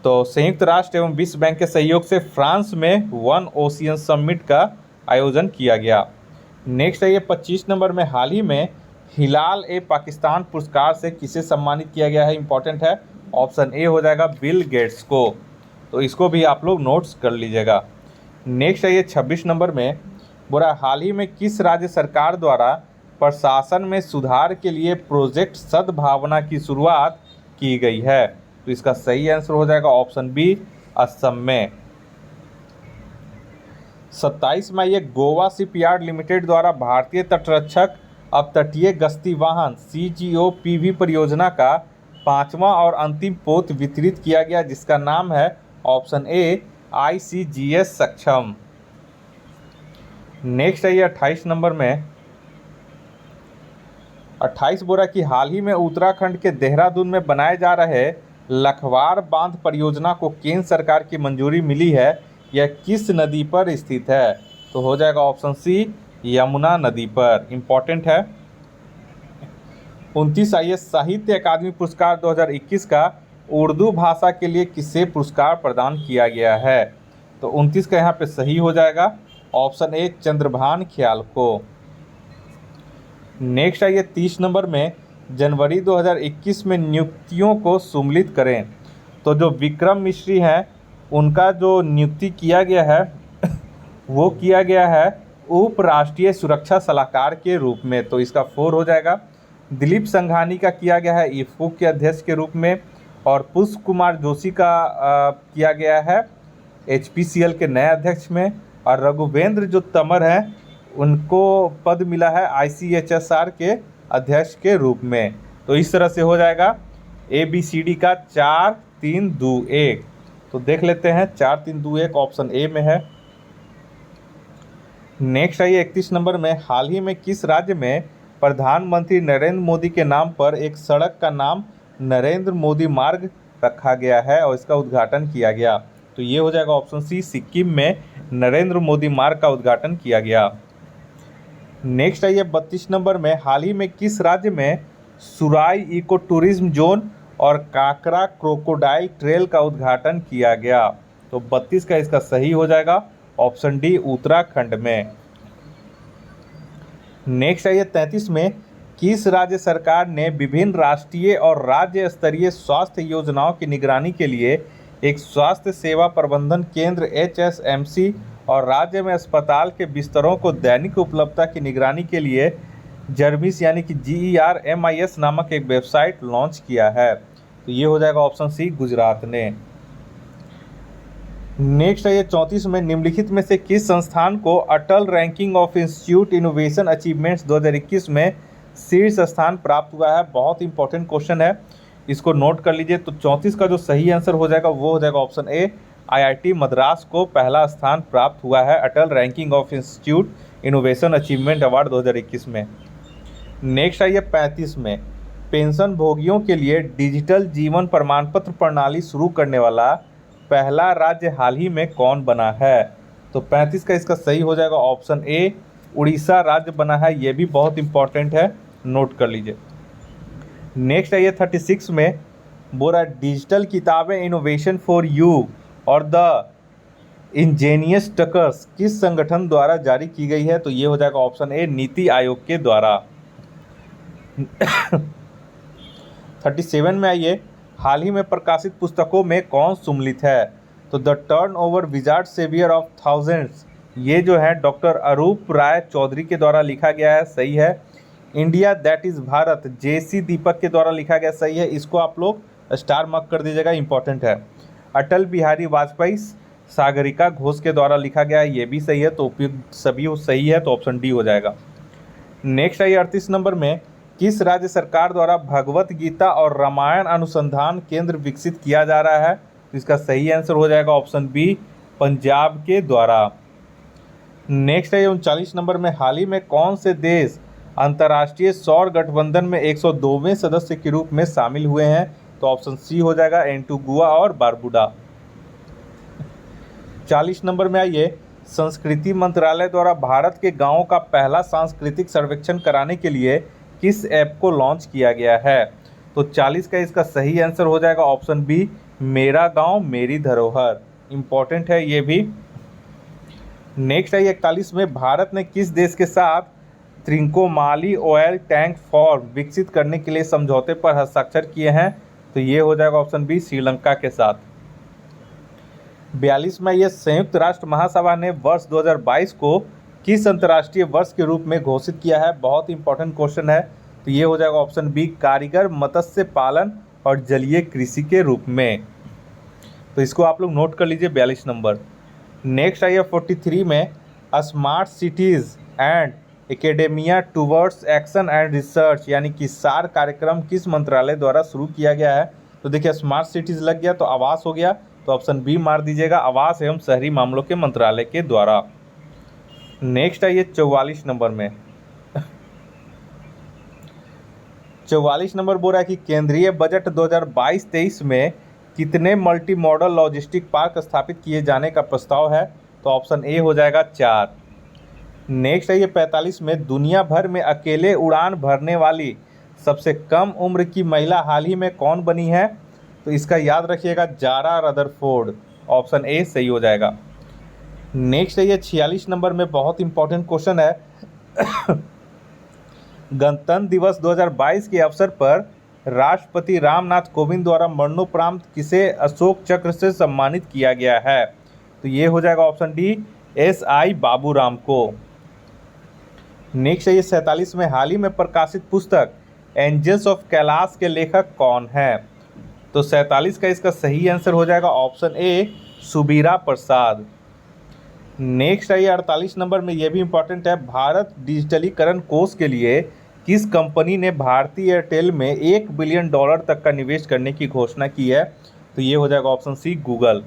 तो संयुक्त राष्ट्र एवं विश्व बैंक के सहयोग से फ्रांस में वन ओशियन समिट का आयोजन किया गया। नेक्स्ट है ये 25 नंबर में हाल ही में हिलाल ए पाकिस्तान पुरस्कार से किसे सम्मानित किया गया है? इंपॉर्टेंट है, ऑप्शन ए हो जाएगा बिल गेट्स को। तो इसको भी आप लोग नोट्स कर लीजिएगा। नेक्स्ट है ये 26 नंबर में बोला हाल ही में किस राज्य सरकार द्वारा प्रशासन में सुधार के लिए प्रोजेक्ट सद्भावना की शुरुआत की गई है? तो इसका सही आंसर हो जाएगा ऑप्शन बी असम में। 27 में ये गोवा शिपयार्ड लिमिटेड द्वारा भारतीय तटरक्षक अब तटीय गश्ती वाहन CGO-PV परियोजना का 5वां और अंतिम पोत वितरित किया गया, जिसका नाम है ऑप्शन ए ICGS सक्षम। नेक्स्ट है ये 28 नंबर में 28 बोरा की हाल ही में उत्तराखंड के देहरादून में बनाए जा रहे लखवार बांध परियोजना को केंद्र सरकार की मंजूरी मिली है। यह किस नदी पर स्थित है? तो हो जाएगा ऑप्शन सी यमुना नदी पर। इम्पोर्टेंट है। 29 आइए साहित्य अकादमी पुरस्कार 2021 का उर्दू भाषा के लिए किसे पुरस्कार प्रदान किया गया है? तो 29 का यहाँ पे सही हो जाएगा ऑप्शन ए चंद्रभान ख्याल को। नेक्स्ट आइए 30 नंबर में जनवरी 2021 में नियुक्तियों को सुमेलित करें। तो जो विक्रम मिश्री हैं उनका जो नियुक्ति किया गया है वो किया गया है उप राष्ट्रीय सुरक्षा सलाहकार के रूप में, तो इसका 4 हो जाएगा। दिलीप संघानी का किया गया है इफ्को के अध्यक्ष के रूप में, और पुष्प कुमार जोशी का किया गया है HPCL के नए अध्यक्ष में, और रघुवेंद्र जो तंवर हैं उनको पद मिला है ICHSR के अध्यक्ष के रूप में। तो इस तरह से हो जाएगा ABCD का 4 3 2 1। तो देख लेते हैं 4 3 2 1 ऑप्शन ए में है। नेक्स्ट आइए 31 नंबर में हाल ही में किस राज्य में प्रधानमंत्री नरेंद्र मोदी के नाम पर एक सड़क का नाम नरेंद्र मोदी मार्ग रखा गया है और इसका उद्घाटन किया गया? तो ये हो जाएगा ऑप्शन सी सिक्किम में नरेंद्र मोदी मार्ग का उद्घाटन किया गया। नेक्स्ट आइए 32 नंबर में हाल ही में किस राज्य में सुराई इको टूरिज्म जोन और काकरा क्रोकोडाइल ट्रेल का उद्घाटन किया गया? तो 32 का इसका सही हो जाएगा ऑप्शन डी उत्तराखंड में। नेक्स्ट आइए 33 में किस राज्य सरकार ने विभिन्न राष्ट्रीय और राज्य स्तरीय स्वास्थ्य योजनाओं की निगरानी के लिए एक स्वास्थ्य सेवा प्रबंधन केंद्र HSMC और राज्य में अस्पताल के बिस्तरों को दैनिक उपलब्धता की निगरानी के लिए जर्मिस यानी कि GERMIS नामक एक वेबसाइट लॉन्च किया है? तो ये हो जाएगा ऑप्शन सी गुजरात ने। नेक्स्ट है ये 34 में निम्नलिखित में से किस संस्थान को Atal ranking of institute innovation achievements 2021 में शीर्ष स्थान प्राप्त हुआ है? बहुत इंपॉर्टेंट क्वेश्चन है, इसको नोट कर लीजिए। तो 34 का जो सही आंसर हो जाएगा वो हो जाएगा ऑप्शन ए IIT मद्रास को पहला स्थान प्राप्त हुआ है Atal ranking of institute innovation achievement award 2021 में। नेक्स्ट आइए 35 में पेंशन भोगियों के लिए डिजिटल जीवन प्रमाण पत्र प्रणाली शुरू करने वाला पहला राज्य हाल ही में कौन बना है? तो 35 का इसका सही हो जाएगा ऑप्शन ए उड़ीसा राज्य बना है। ये भी बहुत इंपॉर्टेंट है, नोट कर लीजिए। नेक्स्ट है ये 36 में बोरा डिजिटल किताबें इनोवेशन फॉर यू और द इंजीनियस टकर्स किस संगठन द्वारा जारी की गई है? तो ये हो जाएगा ऑप्शन ए नीति आयोग के द्वारा। 37 में आइए हाल ही में प्रकाशित पुस्तकों में कौन सुमेलित है? तो the turnover wizard saviour of thousands ये जो है डॉक्टर अरूप राय चौधरी के द्वारा लिखा गया है, सही है। India that is Bharat JC दीपक के द्वारा लिखा गया, सही है। इसको आप लोग स्टार मार्क कर दीजिएगा, इंपॉर्टेंट है। अटल बिहारी वाजपेयी सागरिका घोष के द्वारा लिखा गया है, ये भी सही है। तो उपयुक्त सभी सही है, तो ऑप्शन डी हो जाएगा। नेक्स्ट है 38 नंबर में किस राज्य सरकार द्वारा भगवत गीता और रामायण अनुसंधान केंद्र विकसित किया जा रहा है? तो इसका सही आंसर हो जाएगा ऑप्शन बी पंजाब के द्वारा। नेक्स्ट है 39 नंबर में हाल ही में कौन से देश अंतर्राष्ट्रीय सौर गठबंधन में 102वें सदस्य के रूप में शामिल हुए हैं? तो ऑप्शन सी हो जाएगा एंटीगुआ और बारबुडा। 40 नंबर में आइए संस्कृति मंत्रालय द्वारा भारत के गांवों का पहला सांस्कृतिक सर्वेक्षण कराने के लिए किस ऐप को लॉन्च किया गया है? तो 40 का इसका सही आंसर हो जाएगा ऑप्शन बी मेरा गांव मेरी धरोहर। इंपॉर्टेंट है ये भी। नेक्स्ट है 41 में भारत ने किस देश के साथ त्रिंकोमाली ऑयल टैंक फॉर्म विकसित करने के लिए समझौते पर हस्ताक्षर किए हैं? तो ये हो जाएगा ऑप्शन बी श्रीलंका के साथ। 42 में ये संयुक्त राष्ट्र महासभा ने वर्ष 2022 को किस अंतर्राष्ट्रीय वर्ष के रूप में घोषित किया है? बहुत इंपॉर्टेंट क्वेश्चन है। तो ये हो जाएगा ऑप्शन बी कारीगर मत्स्य पालन और जलीय कृषि के रूप में। तो इसको आप लोग नोट कर लीजिए 42 नंबर। नेक्स्ट आइए 43 में smart cities and academia towards action and research यानी कि सार कार्यक्रम किस मंत्रालय द्वारा शुरू किया गया है? तो देखिए स्मार्ट सिटीज़ लग गया तो आवास हो गया, तो ऑप्शन बी मार दीजिएगा, आवास एवं शहरी मामलों के मंत्रालय के द्वारा। नेक्स्ट आइए 44 नंबर में। 44 नंबर बोल रहा है कि केंद्रीय बजट 2022-23 में कितने मल्टी मॉडल लॉजिस्टिक पार्क स्थापित किए जाने का प्रस्ताव है? तो ऑप्शन ए हो जाएगा 4। नेक्स्ट है ये 45 में, दुनिया भर में अकेले उड़ान भरने वाली सबसे कम उम्र की महिला हाल ही में कौन बनी है? तो इसका याद रखिएगा, जारा रदरफोर्ड, ऑप्शन ए सही हो जाएगा। नेक्स्ट है ये 46 नंबर में, बहुत इंपॉर्टेंट क्वेश्चन है। गणतंत्र दिवस 2022 के अवसर पर राष्ट्रपति रामनाथ कोविंद द्वारा मरणोपरांत किसे अशोक चक्र से सम्मानित किया गया है? तो ये हो जाएगा ऑप्शन डी, एस.आई. बाबूराम को। नेक्स्ट है ये 47 में, हाल ही में प्रकाशित पुस्तक एंजल्स ऑफ कैलाश के लेखक कौन है? तो 47 का इसका सही आंसर हो जाएगा ऑप्शन ए, सुबीरा प्रसाद। नेक्स्ट है ये 48 नंबर में, ये भी इंपॉर्टेंट है, भारत डिजिटलीकरण कोष के लिए किस कंपनी ने भारतीय एयरटेल में $1 बिलियन तक का निवेश करने की घोषणा की है? तो ये हो जाएगा ऑप्शन सी, गूगल।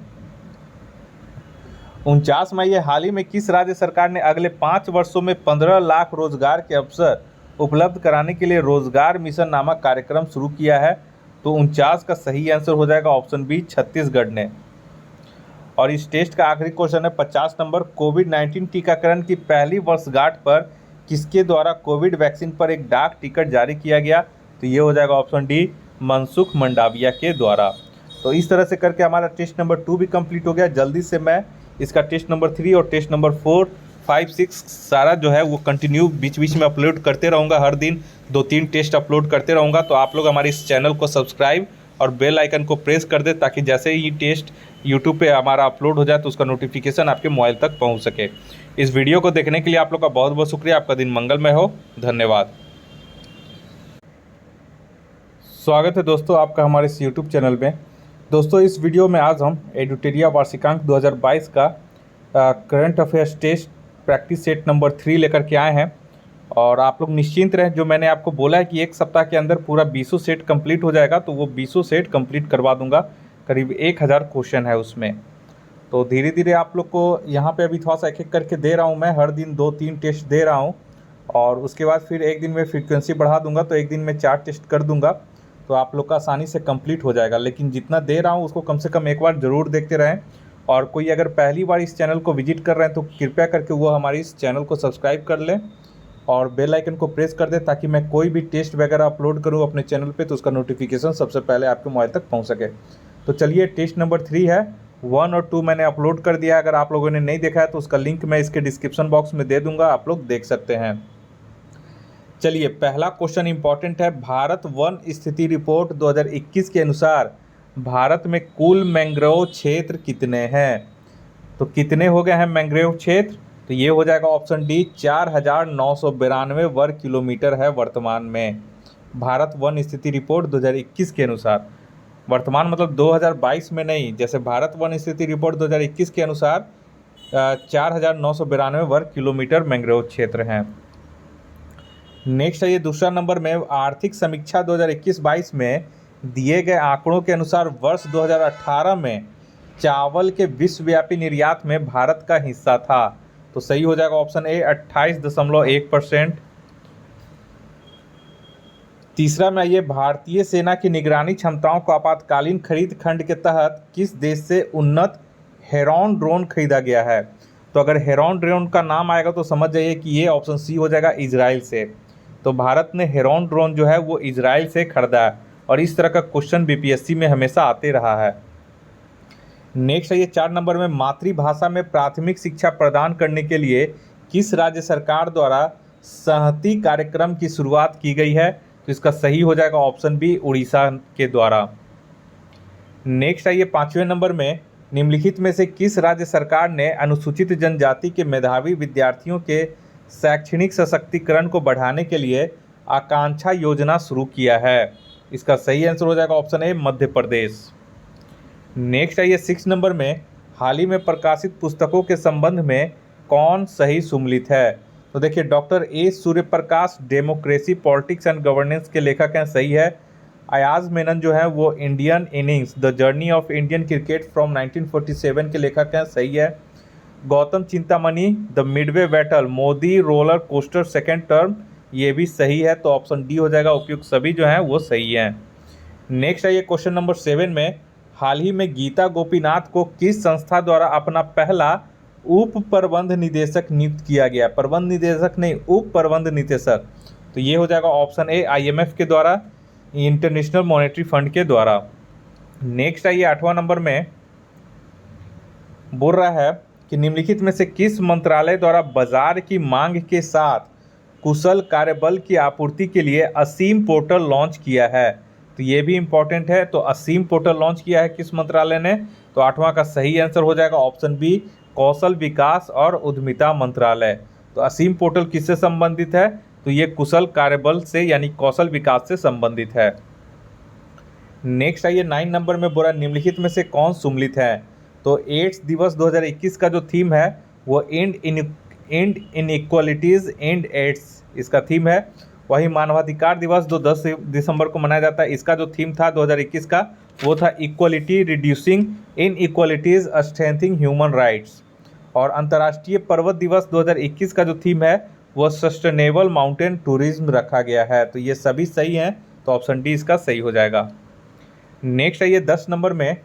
49 में, ये हाल ही में किस राज्य सरकार ने अगले 5 वर्षों में 15 लाख रोजगार के अवसर उपलब्ध कराने के लिए रोजगार मिशन नामक कार्यक्रम शुरू किया है? तो 49 का सही आंसर हो जाएगा ऑप्शन बी, छत्तीसगढ़ ने। और इस टेस्ट का आखिरी क्वेश्चन है 50 नंबर, कोविड-19 टीकाकरण की पहली वर्षगांठ पर किसके द्वारा कोविड वैक्सीन पर एक डाक टिकट जारी किया गया? तो ये हो जाएगा ऑप्शन डी, मनसुख मंडाविया के द्वारा। तो इस तरह से करके हमारा टेस्ट नंबर 2 भी कंप्लीट हो गया। जल्दी से मैं इसका टेस्ट नंबर 3 और टेस्ट नंबर 4, 5, 6 सारा जो है वो कंटिन्यू बीच बीच में अपलोड करते रहूँगा। हर दिन 2-3 टेस्ट अपलोड करते रहूँगा। तो आप लोग हमारे इस चैनल को सब्सक्राइब और बेल आइकन को प्रेस कर दे, ताकि जैसे ही टेस्ट यूट्यूब पे हमारा अपलोड हो जाए तो उसका नोटिफिकेशन आपके मोबाइल तक पहुंच सके। इस वीडियो को देखने के लिए आप लोग का बहुत बहुत शुक्रिया। आपका दिन मंगलमय हो। धन्यवाद। स्वागत है दोस्तों आपका हमारे इस यूट्यूब चैनल में। दोस्तों इस वीडियो में आज हम एडुटेरिया वार्षिकांक 2022 का current affairs test practice set number 3 लेकर के आए हैं। और आप लोग निश्चिंत रहें, जो मैंने आपको बोला है कि एक सप्ताह के अंदर पूरा 20 सेट कंप्लीट हो जाएगा, तो वो 20 सेट कंप्लीट करवा दूंगा। करीब 1000 क्वेश्चन है उसमें। तो धीरे धीरे आप लोग को यहाँ पे अभी थोड़ा सा एक एक करके दे रहा हूँ मैं, हर दिन 2-3 टेस्ट दे रहा हूँ। और उसके बाद फिर एक दिन में फ्रीक्वेंसी बढ़ा दूंगा, तो एक दिन में 4 टेस्ट कर दूंगा, तो आप लोग का आसानी से कंप्लीट हो जाएगा। लेकिन जितना दे रहा हूँ उसको कम से कम एक बार ज़रूर देखते रहें। और कोई अगर पहली बार इस चैनल को विजिट कर रहे हैं तो कृपया करके वो हमारे इस चैनल को सब्सक्राइब कर लें और बेल आइकन को प्रेस कर दें, ताकि मैं कोई भी टेस्ट वगैरह अपलोड करूं अपने चैनल पे तो उसका नोटिफिकेशन सबसे पहले आपके मोबाइल तक पहुंच सके। तो चलिए, टेस्ट नंबर 3 है, 1 और 2 मैंने अपलोड कर दिया है। अगर आप लोगों ने नहीं देखा है तो उसका लिंक मैं इसके डिस्क्रिप्शन बॉक्स में दे दूंगा, आप लोग देख सकते हैं। चलिए, पहला क्वेश्चन इंपॉर्टेंट है। भारत वन स्थिति रिपोर्ट 2021 के अनुसार भारत में कुल मैंग्रोव क्षेत्र कितने हैं? तो कितने हो गए हैं मैंग्रोव क्षेत्र? तो ये हो जाएगा ऑप्शन डी, 4992 वर्ग किलोमीटर है वर्तमान में। भारत वन स्थिति रिपोर्ट 2021 के अनुसार, वर्तमान मतलब 2022 में नहीं, जैसे भारत वन स्थिति रिपोर्ट 2021 के अनुसार 4992 वर्ग किलोमीटर मैंग्रोव क्षेत्र हैं। नेक्स्ट है ये दूसरा नंबर में, आर्थिक समीक्षा 2021-22 में दिए गए आंकड़ों के अनुसार वर्ष 2018 में चावल के विश्वव्यापी निर्यात में भारत का हिस्सा था। तो सही हो जाएगा ऑप्शन ए, 28.1%। तीसरा में ये, भारतीय सेना की निगरानी क्षमताओं को आपातकालीन खरीद खंड के तहत किस देश से उन्नत हेरॉन ड्रोन खरीदा गया है? तो अगर हेरॉन ड्रोन का नाम आएगा तो समझ जाइए कि ये ऑप्शन सी हो जाएगा, इजराइल से। तो भारत ने हेरॉन ड्रोन जो है वो इजराइल से खरीदा है। और इस तरह का क्वेश्चन बीपीएससी में हमेशा आते रहा है। नेक्स्ट है ये 4 नंबर में, मातृभाषा में प्राथमिक शिक्षा प्रदान करने के लिए किस राज्य सरकार द्वारा सहती कार्यक्रम की शुरुआत की गई है? तो इसका सही हो जाएगा ऑप्शन बी, उड़ीसा के द्वारा। नेक्स्ट है ये 5वें नंबर में, निम्नलिखित में से किस राज्य सरकार ने अनुसूचित जनजाति के मेधावी विद्यार्थियों के शैक्षणिक सशक्तिकरण को बढ़ाने के लिए आकांक्षा योजना शुरू किया है? इसका सही आंसर हो जाएगा option A, Madhya Pradesh. Next है ये 6 नंबर में, हाल ही में प्रकाशित पुस्तकों के संबंध में कौन सही सुमेलित है? तो देखिए doctor A Suryaprakash democracy politics and governance के लेखक हैं, सही है। अयाज मेनन जो है वो Indian innings the journey of Indian cricket from 1947 के लेखक हैं, सही है। Gautam Chintamani the Midway battle Modi roller coaster second term, ये भी सही है। तो ऑप्शन डी हो जाएगा, उपयुक्त सभी जो हैं वो सही हैं। नेक्स्ट है ये क्वेश्चन नंबर 7 में, हाल ही में गीता गोपीनाथ को किस संस्था द्वारा अपना पहला उप प्रबंध निदेशक नियुक्त किया गया? प्रबंध निदेशक नहीं, उप प्रबंध निदेशक। तो ये हो जाएगा ऑप्शन ए IMF के द्वारा, इंटरनेशनल मॉनेटरी फंड के द्वारा। नेक्स्ट है ये 8वां नंबर में बोल रहा है कि निम्नलिखित में से किस मंत्रालय द्वारा बाजार की मांग के साथ कुशल कार्यबल की आपूर्ति के लिए असीम पोर्टल लॉन्च किया है? तो ये भी इंपॉर्टेंट है। तो असीम पोर्टल लॉन्च किया है किस मंत्रालय ने? तो 8वां का सही आंसर हो जाएगा ऑप्शन बी कौशल विकास और उद्यमिता मंत्रालय। तो असीम पोर्टल किससे संबंधित है? तो ये कुशल कार्यबल से यानी कौशल विकास से संबंधित है। नेक्स्ट आइए 9 नंबर में बोला निम्नलिखित में से कौन सम्मिलित है? तो एड्स दिवस 2021 का जो थीम है वो एंड इनइक्वालिटीज एंड एड्स इसका थीम है। वही मानवाधिकार दिवस जो 10 दिसंबर को मनाया जाता है, इसका जो थीम था 2021 का वो था equality reducing inequalities strengthening human rights. और अंतर्राष्ट्रीय पर्वत दिवस 2021 का जो थीम है वो सस्टेनेबल माउंटेन टूरिज्म रखा गया है। तो ये सभी सही हैं, तो ऑप्शन डी इसका सही हो जाएगा। नेक्स्ट है ये 10 नंबर में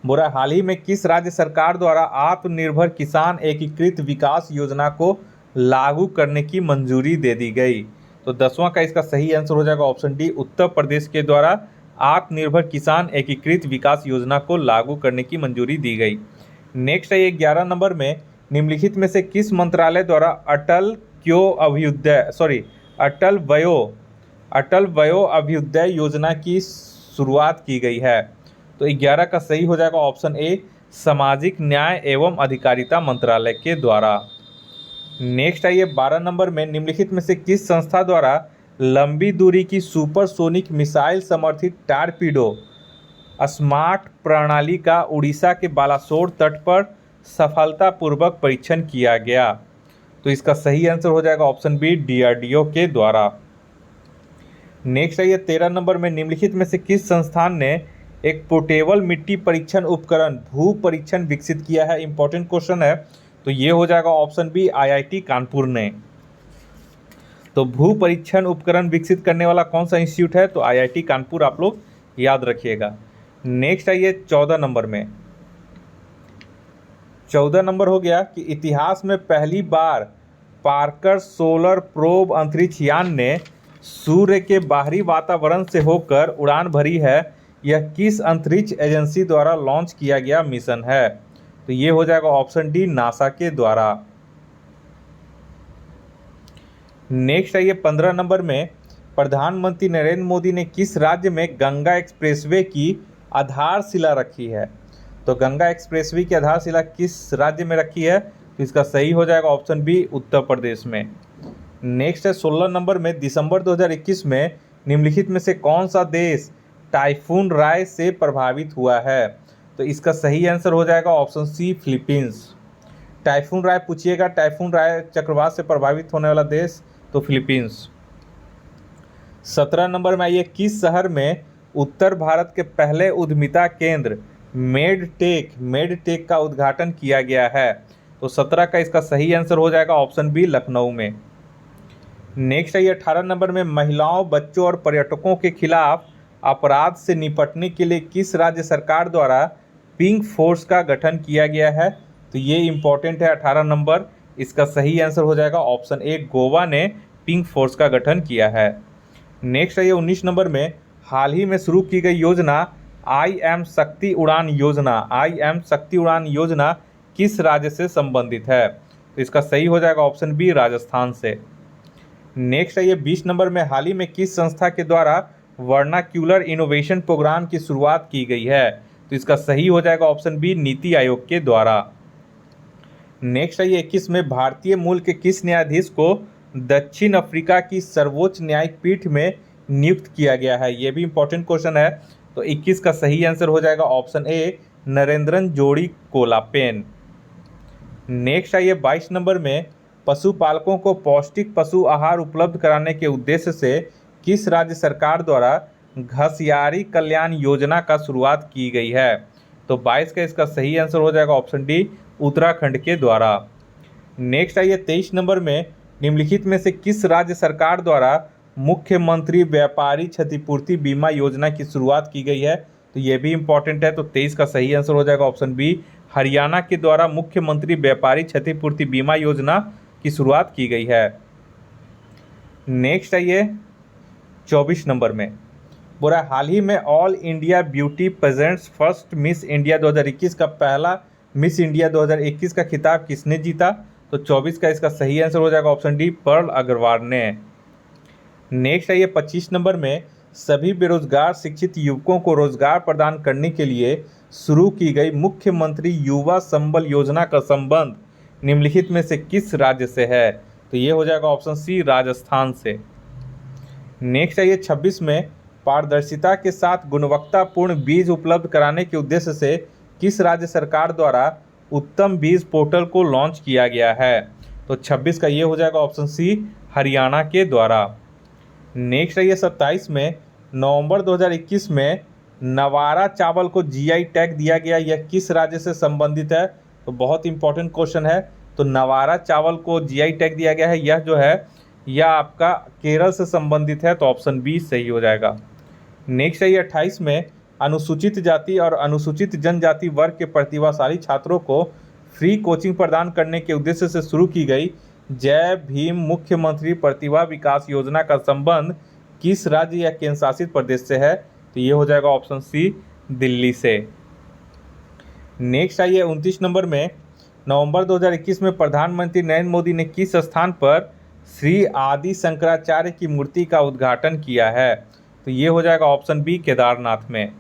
बोला हाल ही में किस राज्य सरकार द्वारा आत्मनिर्भर किसान एकीकृत विकास योजना को लागू करने की मंजूरी दे दी गई? तो 10वां का इसका सही आंसर हो जाएगा ऑप्शन डी उत्तर प्रदेश के द्वारा आत्मनिर्भर किसान एकीकृत विकास योजना को लागू करने की मंजूरी दी गई। नेक्स्ट है ये 11 नंबर में निम्नलिखित में से किस मंत्रालय द्वारा अटल वयो अभ्युदय योजना की शुरुआत की गई है? तो 11 का सही हो जाएगा ऑप्शन ए सामाजिक न्याय एवं अधिकारिता मंत्रालय के द्वारा। नेक्स्ट है ये 12 नंबर में निम्नलिखित में से किस संस्था द्वारा लंबी दूरी की सुपरसोनिक मिसाइल समर्थित टारपीडो स्मार्ट प्रणाली का उड़ीसा के बालासोर तट पर सफलतापूर्वक परीक्षण किया गया? तो इसका सही आंसर हो जाएगा ऑप्शन बी DRDO के द्वारा। नेक्स्ट है ये 13 नंबर में निम्नलिखित में से किस संस्थान ने एक पोर्टेबल मिट्टी परीक्षण उपकरण भू परीक्षण विकसित किया है? इंपॉर्टेंट क्वेश्चन है। तो ये हो जाएगा ऑप्शन बी IIT कानपुर ने। तो भू परीक्षण उपकरण विकसित करने वाला कौन सा इंस्टीट्यूट है? तो IIT कानपुर आप लोग याद रखिएगा। नेक्स्ट है ये 14 नंबर में 14 नंबर हो गया कि इतिहास में पहली बार पार्कर सोलर प्रोब अंतरिक्ष यान ने सूर्य के बाहरी वातावरण से होकर उड़ान भरी है। यह किस अंतरिक्ष एजेंसी द्वारा लॉन्च किया गया मिशन है? तो ये हो जाएगा ऑप्शन डी नासा के द्वारा। नेक्स्ट है ये 15 नंबर में प्रधानमंत्री नरेंद्र मोदी ने किस राज्य में गंगा एक्सप्रेसवे की आधारशिला रखी है? तो गंगा एक्सप्रेसवे की आधारशिला किस राज्य में रखी है? तो इसका सही हो जाएगा ऑप्शन बी उत्तर प्रदेश में। नेक्स्ट है 16 नंबर में दिसंबर 2021 में निम्नलिखित में से कौन सा देश टाइफून राय से प्रभावित हुआ है? तो इसका सही आंसर हो जाएगा ऑप्शन सी फिलीपींस। टाइफून राय पूछिएगा, टाइफून राय चक्रवात से प्रभावित होने वाला देश तो फिलीपींस। 17 नंबर में आइए किस शहर में उत्तर भारत के पहले उद्यमिता केंद्र मेडटेक का उद्घाटन किया गया है? तो 17 का इसका सही आंसर हो जाएगा ऑप्शन बी लखनऊ में। नेक्स्ट है ये 18 नंबर में महिलाओं बच्चों और पर्यटकों के खिलाफ अपराध से निपटने के लिए किस राज्य सरकार द्वारा पिंक फोर्स का गठन किया गया है? तो ये इंपॉर्टेंट है 18 नंबर, इसका सही आंसर हो जाएगा ऑप्शन ए गोवा ने पिंक फोर्स का गठन किया है। नेक्स्ट है ये 19 नंबर में हाल ही में शुरू की गई योजना आई एम शक्ति उड़ान योजना किस राज्य से संबंधित है? तो इसका सही हो जाएगा ऑप्शन बी राजस्थान से। नेक्स्ट है ये 20 नंबर में हाल ही में किस संस्था के द्वारा वर्नाक्यूलर इनोवेशन प्रोग्राम की शुरुआत की गई है? तो इसका सही हो जाएगा ऑप्शन बी नीति आयोग के द्वारा। नेक्स्ट है ये 21 में भारतीय मूल के किस न्यायाधीश को दक्षिण अफ्रीका की सर्वोच्च न्यायिक पीठ में नियुक्त किया गया है? ये भी इंपॉर्टेंट क्वेश्चन है। तो 21 का सही आंसर हो जाएगा ऑप्शन ए नरेंद्रन जोड़ी कोलापेन। नेक्स्ट है ये 22 नंबर में पशुपालकों को पौष्टिक पशु आहार उपलब्ध कराने के उद्देश्य से किस राज्य सरकार द्वारा घसियारी कल्याण योजना का शुरुआत की गई है? तो 22 का इसका सही आंसर हो जाएगा ऑप्शन डी, उत्तराखंड के द्वारा। नेक्स्ट आइए 23 नंबर में, निम्नलिखित में से किस राज्य सरकार द्वारा मुख्यमंत्री व्यापारी क्षतिपूर्ति बीमा योजना की शुरुआत की गई है? तो ये भी इंपॉर्टेंट है। तो 23 का सही आंसर हो जाएगा ऑप्शन बी, हरियाणा के द्वारा मुख्यमंत्री व्यापारी क्षतिपूर्ति बीमा योजना की शुरुआत की गई है। नेक्स्ट आइए 24 नंबर में, बोला हाल ही में all India beauty pageants first miss India 2021 का पहला मिस इंडिया 2021 का खिताब किसने जीता? तो 24 का इसका सही आंसर हो जाएगा ऑप्शन डी, पर्ल अग्रवाल ने। नेक्स्ट आइए 25 नंबर में, सभी बेरोजगार शिक्षित युवकों को रोजगार प्रदान करने के लिए शुरू की गई मुख्यमंत्री युवा संबल योजना का संबंध निम्नलिखित में से किस राज्य से है? तो ये हो जाएगा ऑप्शन सी, राजस्थान से। नेक्स्ट आइए 26 में, पारदर्शिता के साथ गुणवत्तापूर्ण बीज उपलब्ध कराने के उद्देश्य से किस राज्य सरकार द्वारा उत्तम बीज पोर्टल को लॉन्च किया गया है? तो 26 का ये हो जाएगा ऑप्शन सी, हरियाणा के द्वारा। नेक्स्ट आइए 27 में, नवंबर 2021 में नवारा चावल को जीआई टैग दिया गया, यह किस राज्य से संबंधित है? तो बहुत इंपॉर्टेंट क्वेश्चन है। तो नवारा चावल को जीआई टैग दिया गया है, यह जो है यह आपका केरल से संबंधित है। तो ऑप्शन बी सही हो जाएगा। नेक्स्ट आइए 28 में, अनुसूचित जाति और अनुसूचित जनजाति वर्ग के प्रतिभाशाली छात्रों को फ्री कोचिंग प्रदान करने के उद्देश्य से शुरू की गई जय भीम मुख्यमंत्री प्रतिभा विकास योजना का संबंध किस राज्य या केंद्र शासित प्रदेश से है? तो ये हो जाएगा ऑप्शन सी, दिल्ली से। नेक्स्ट आइए 29 नंबर में, नवंबर 2021 में प्रधानमंत्री नरेंद्र मोदी ने किस स्थान पर श्री आदि शंकराचार्य की मूर्ति का उद्घाटन किया है? तो ये हो जाएगा ऑप्शन बी, केदारनाथ में।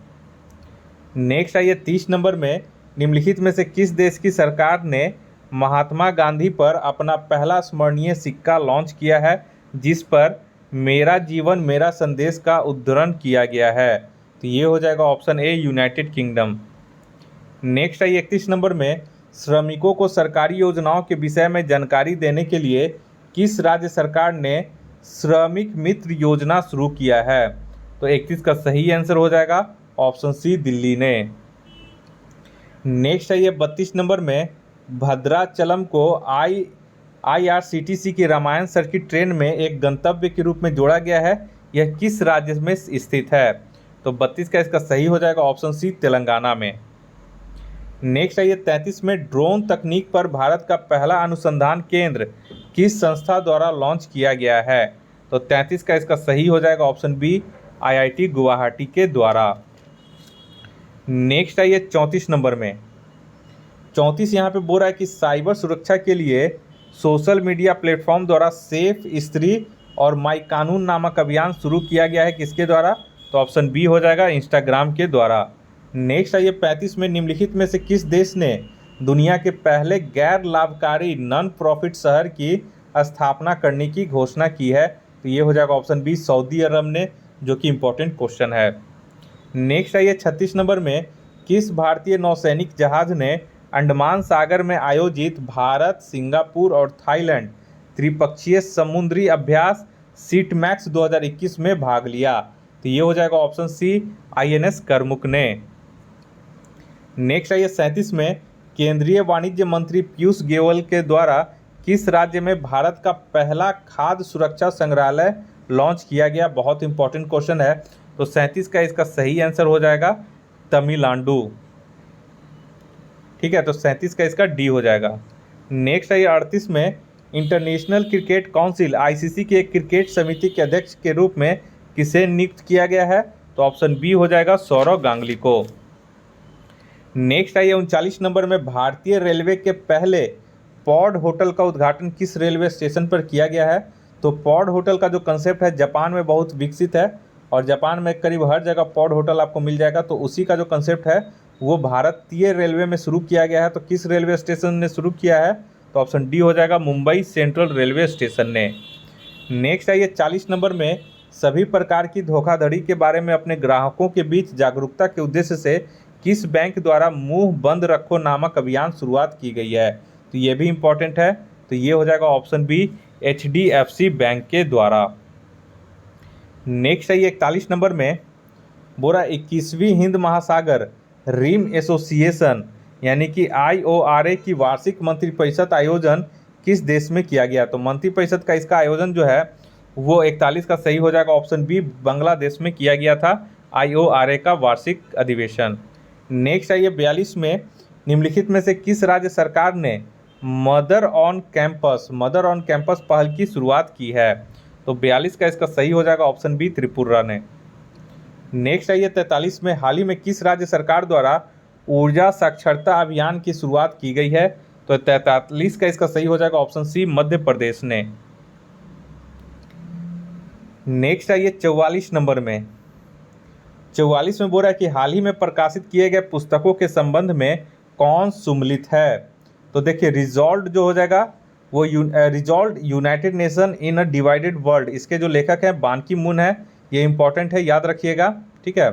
नेक्स्ट आइए 30 नंबर में, निम्नलिखित में से किस देश की सरकार ने महात्मा गांधी पर अपना पहला स्मरणीय सिक्का लॉन्च किया है जिस पर मेरा जीवन मेरा संदेश का उद्धरण किया गया है? तो ये हो जाएगा option A, United kingdom. Next आइए 31 नंबर में, श्रमिकों को सरकारी योजनाओं के विषय में जानकारी देने के लिए किस राज्य सरकार ने श्रमिक मित्र योजना शुरू किया है? तो 31 का सही आंसर हो जाएगा ऑप्शन सी, दिल्ली ने। नेक्स्ट आइए 32 नंबर में, भद्राचलम को आईआरसीटीसी की रामायण सर्किट ट्रेन में एक गंतव्य के रूप में जोड़ा गया है, यह किस राज्य में स्थित है? तो 32 का इसका सही हो जाएगा ऑप्शन सी, तेलंगाना में। नेक्स्ट आइए 33 में, ड्रोन तकनीक पर भारत का पहला अनुसंधान केंद्र किस संस्था द्वारा लॉन्च किया गया है? तो 33 का इसका सही हो जाएगा ऑप्शन बी, आईआईटी गुवाहाटी के द्वारा। नेक्स्ट आइए 34 नंबर में, 34 यहाँ पे बोल रहा है कि साइबर सुरक्षा के लिए सोशल मीडिया प्लेटफॉर्म द्वारा सेफ स्त्री और माई कानून नामक अभियान शुरू किया गया है, किसके द्वारा? तो ऑप्शन बी हो जाएगा, इंस्टाग्राम के द्वारा। नेक्स्ट आइए 35 में, निम्नलिखित में से किस देश ने दुनिया के पहले गैर लाभकारी नॉन प्रॉफिट शहर की स्थापना करने की घोषणा की है? तो ये हो जाएगा ऑप्शन बी, सऊदी अरब ने, जो कि इंपॉर्टेंट क्वेश्चन है। नेक्स्ट आइए 36 नंबर में, किस भारतीय नौसैनिक जहाज ने अंडमान सागर में आयोजित भारत, सिंगापुर और थाईलैंड त्रिपक्षीय समुद्री अभ्यास सीटमैक्स 2021 में भाग लिया? तो ये हो जाएगा ऑप्शन सी, आईएनएस करमुक ने। नेक्स्ट आइए 37 में, केंद्रीय वाणिज्य मंत्री पीयूष गोयल के द्वारा किस राज्य में भारत का पहला खाद्य सुरक्षा संग्रहालय लॉन्च किया गया? बहुत इंपॉर्टेंट क्वेश्चन है। तो 37 का इसका सही आंसर हो जाएगा तमिलनाडु। ठीक है, तो 37 का इसका डी हो जाएगा। नेक्स्ट है 38 में, इंटरनेशनल क्रिकेट काउंसिल आईसीसी की एक क्रिकेट समिति के अध्यक्ष के रूप में किसे नियुक्त किया गया है? तो ऑप्शन बी हो जाएगा, सौरव गांगुली को। नेक्स्ट आइए 39 नंबर में, भारतीय रेलवे के पहले पॉड होटल का उद्घाटन किस रेलवे स्टेशन पर किया गया है? तो पॉड होटल का जो कंसेप्ट है जापान में बहुत विकसित है और जापान में करीब हर जगह पॉड होटल आपको मिल जाएगा। तो उसी का जो कंसेप्ट है वो भारतीय रेलवे में शुरू किया गया है। तो किस रेलवे स्टेशन ने शुरू किया है? तो ऑप्शन डी हो जाएगा, मुंबई सेंट्रल रेलवे स्टेशन ने। नेक्स्ट आइए 40 नंबर में, सभी प्रकार की धोखाधड़ी के बारे में अपने ग्राहकों के बीच जागरूकता के उद्देश्य से किस बैंक द्वारा मुंह बंद रखो नामक अभियान शुरुआत की गई है? तो ये भी इम्पोर्टेंट है। तो तो ये हो जाएगा ऑप्शन बी HDFC बैंक के द्वारा। नेक्स्ट है ये 41 नंबर में, बोला 21वीं हिंद महासागर रिम एसोसिएशन यानी कि IORA की वार्षिक मंत्रिपरिषद आयोजन किस देश में किया गया। तो मंत्रिपरिषद का इसका आयोजन जो है वो 41 का सही हो जाएगा ऑप्शन बी बांग्लादेश में किया गया था IORA का वार्षिक अधिवेशन। नेक्स्ट है ये 42 में, निम्नलिखित में से किस राज्य सरकार ने मदर ऑन कैंपस पहल की शुरुआत की है। तो 42 का इसका सही हो जाएगा ऑप्शन बी त्रिपुरा ने। नेक्स्ट है ये 43 में, हाल ही में किस राज्य सरकार द्वारा ऊर्जा साक्षरता अभियान की शुरुआत की गई है। तो 43 का इसका सही हो जाएगा ऑप्शन सी मध्य प्रदेश ने। नेक्स्ट है ये 44 नंबर में, 44 में बोल रहा है कि हाल ही में प्रकाशित किए गए पुस्तकों के संबंध में कौन सम्मिलित है। तो देखिए रिजॉल्व जो हो जाएगा वो resolve United nation in a divided world, इसके जो लेखक हैं बान की मून है, ये इंपॉर्टेंट है, याद रखिएगा, ठीक है।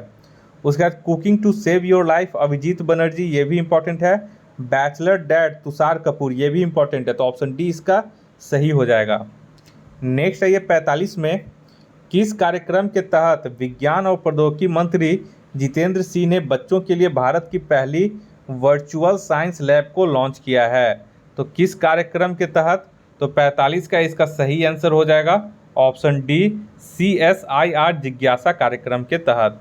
उसके बाद cooking to save your life Abhijit Banerjee, ये भी इंपॉर्टेंट है। बैचलर डैड तुषार कपूर, ये भी इंपॉर्टेंट है, तो ऑप्शन डी इसका सही हो जाएगा। नेक्स्ट है ये 45 में, किस कार्यक्रम के तहत विज्ञान और प्रौद्योगिकी मंत्री जितेंद्र सिंह ने बच्चों के लिए भारत की पहली वर्चुअल साइंस लैब को लॉन्च किया है। तो किस कार्यक्रम के तहत। तो 45 का इसका सही आंसर हो जाएगा ऑप्शन डी CSIR जिज्ञासा कार्यक्रम के तहत।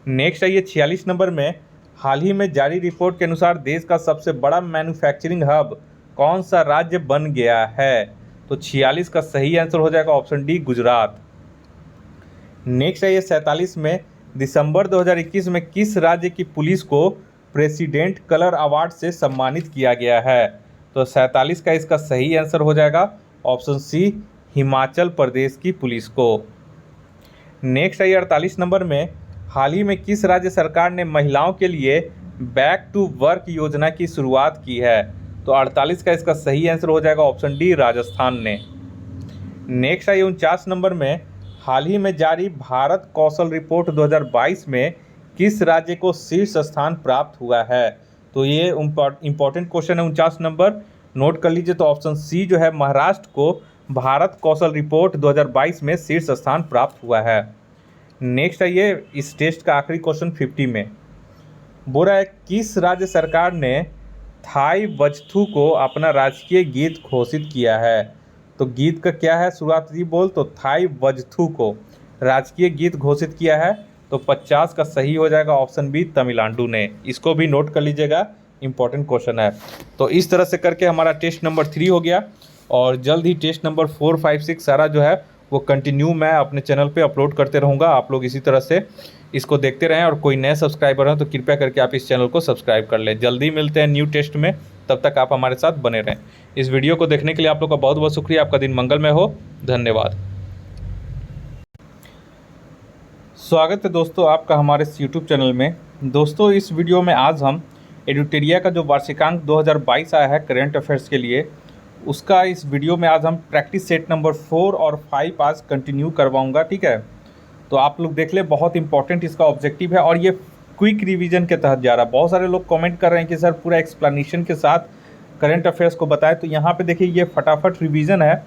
नेक्स्ट है ये 46 नंबर में, हाल ही में जारी रिपोर्ट के अनुसार देश का सबसे बड़ा मैन्युफैक्चरिंग हब कौन सा राज्य बन गया है। तो 46 का सही आंसर हो जाएगा ऑप्शन डी गुजरात। नेक्स्ट है ये 47 में, दिसंबर 2021 में किस राज्य की पुलिस को प्रेसिडेंट कलर अवार्ड से सम्मानित किया गया है। तो 47 का इसका सही आंसर हो जाएगा ऑप्शन सी हिमाचल प्रदेश की पुलिस को। नेक्स्ट है ये 48 नंबर में, हाल ही में किस राज्य सरकार ने महिलाओं के लिए बैक टू वर्क योजना की शुरुआत की है। तो 48 का इसका सही आंसर हो जाएगा ऑप्शन डी राजस्थान ने। नेक्स्ट है ये 49 नंबर में, हाल ही में जारी भारत कौशल रिपोर्ट 2022 में किस राज्य को शीर्ष स्थान प्राप्त हुआ है। तो ये इंपॉर्टेंट क्वेश्चन है 49 नंबर, नोट कर लीजिए। तो ऑप्शन सी जो है महाराष्ट्र को भारत कौशल रिपोर्ट 2022 में शीर्ष स्थान प्राप्त हुआ है। नेक्स्ट है ये इस टेस्ट का आखिरी क्वेश्चन 50 में, बोल रहा है किस राज्य सरकार ने थाई वजथू को अपना राजकीय गीत घोषित किया है। तो गीत का क्या है शुरुआती बोल, तो थाई वजथू को राजकीय गीत घोषित किया है। तो 50 का सही हो जाएगा ऑप्शन बी तमिलनाडु ने। इसको भी नोट कर लीजिएगा, इंपॉर्टेंट क्वेश्चन है। तो इस तरह से करके हमारा टेस्ट नंबर 3 हो गया और जल्द ही टेस्ट नंबर 4, 5, 6 सारा जो है वो कंटिन्यू मैं अपने चैनल पे अपलोड करते रहूँगा। आप लोग इसी तरह से इसको देखते रहें और कोई नए सब्सक्राइबर हैं तो कृपया करके आप इस चैनल को सब्सक्राइब कर लें। जल्दी मिलते हैं न्यू टेस्ट में, तब तक आप हमारे साथ बने रहें। इस वीडियो को देखने के लिए आप लोग का बहुत बहुत शुक्रिया। आपका दिन मंगलमय हो। धन्यवाद। स्वागत है दोस्तों आपका हमारे इस यूट्यूब चैनल में। दोस्तों इस वीडियो में आज हम एडुटेरिया का जो वार्षिकांक 2022 आया है करेंट अफेयर्स के लिए, उसका इस वीडियो में आज हम प्रैक्टिस सेट नंबर 4 और 5 आज कंटिन्यू करवाऊंगा, ठीक है। तो आप लोग देख ले, बहुत इंपॉर्टेंट इसका ऑब्जेक्टिव है और ये क्विक रिवीजन के तहत जा रहा है। बहुत सारे लोग कमेंट कर रहे हैं कि सर पूरा एक्सप्लेनेशन के साथ करंट अफेयर्स को बताएं, तो यहाँ पे देखिए ये फटाफट रिवीजन है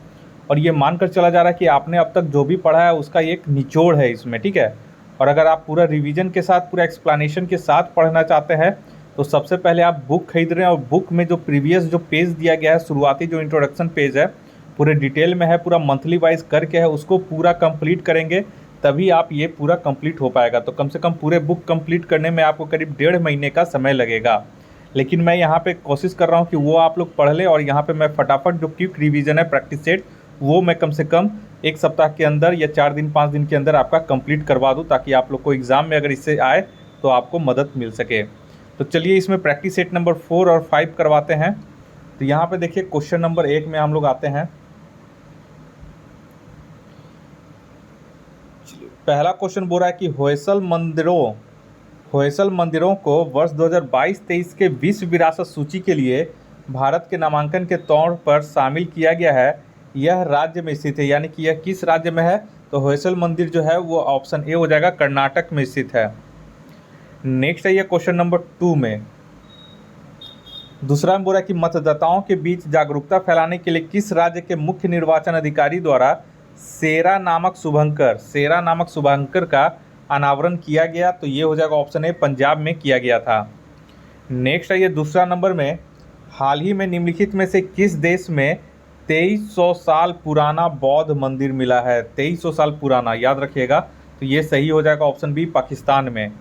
और ये मानकर चला जा रहा है कि आपने अब तक जो भी पढ़ा है उसका एक निचोड़ है इसमें, ठीक है। और अगर आप पूरा रिवीजन के साथ पूरा एक्सप्लेनेशन के साथ पढ़ना चाहते हैं तो सबसे पहले आप बुक खरीद रहे हैं और बुक में जो प्रीवियस जो पेज दिया गया है, शुरुआती जो इंट्रोडक्शन पेज है पूरे डिटेल में है, पूरा मंथली वाइज करके है, उसको पूरा कंप्लीट करेंगे तभी आप ये पूरा कंप्लीट हो पाएगा। तो कम से कम पूरे बुक कंप्लीट करने में आपको करीब 1.5 महीने का समय लगेगा। लेकिन मैं यहाँ पे कोशिश कर रहा हूँ कि वो आप लोग पढ़ लें और यहाँ पे मैं फटाफट जो क्विक रिवीजन है प्रैक्टिस सेट वो मैं कम से कम 1 सप्ताह के अंदर या 4 दिन 5 दिन के अंदर आपका कंप्लीट करवा दूँ, ताकि आप लोग को एग्ज़ाम में अगर इससे आए तो आपको मदद मिल सके। तो चलिए इसमें प्रैक्टिस सेट नंबर 4 और 5 करवाते हैं। तो यहाँ पे देखिए क्वेश्चन नंबर 1 में हम लोग आते हैं। पहला क्वेश्चन बोल रहा है कि होयसल मंदिरों को वर्ष 2022-23 के विश्व विरासत सूची के लिए भारत के नामांकन के तौर पर शामिल किया गया है। यह राज्य में स्थित है, यानी कि यह किस राज्य में है। तो होयसल मंदिर जो है वो ऑप्शन ए हो जाएगा, कर्नाटक में स्थित है। नेक्स्ट है ये क्वेश्चन नंबर 2 में, दूसरा में बोला कि मतदाताओं के बीच जागरूकता फैलाने के लिए किस राज्य के मुख्य निर्वाचन अधिकारी द्वारा सेरा नामक शुभंकर का अनावरण किया गया, तो ये हो जाएगा ऑप्शन ए, पंजाब में किया गया था। नेक्स्ट है ये दूसरा नंबर में, हाल ही में निम्नलिखित में से किस देश में 2300 साल पुराना बौद्ध मंदिर मिला है? 2300 साल पुराना, याद रखिएगा, तो ये सही हो जाएगा ऑप्शन बी, पाकिस्तान में।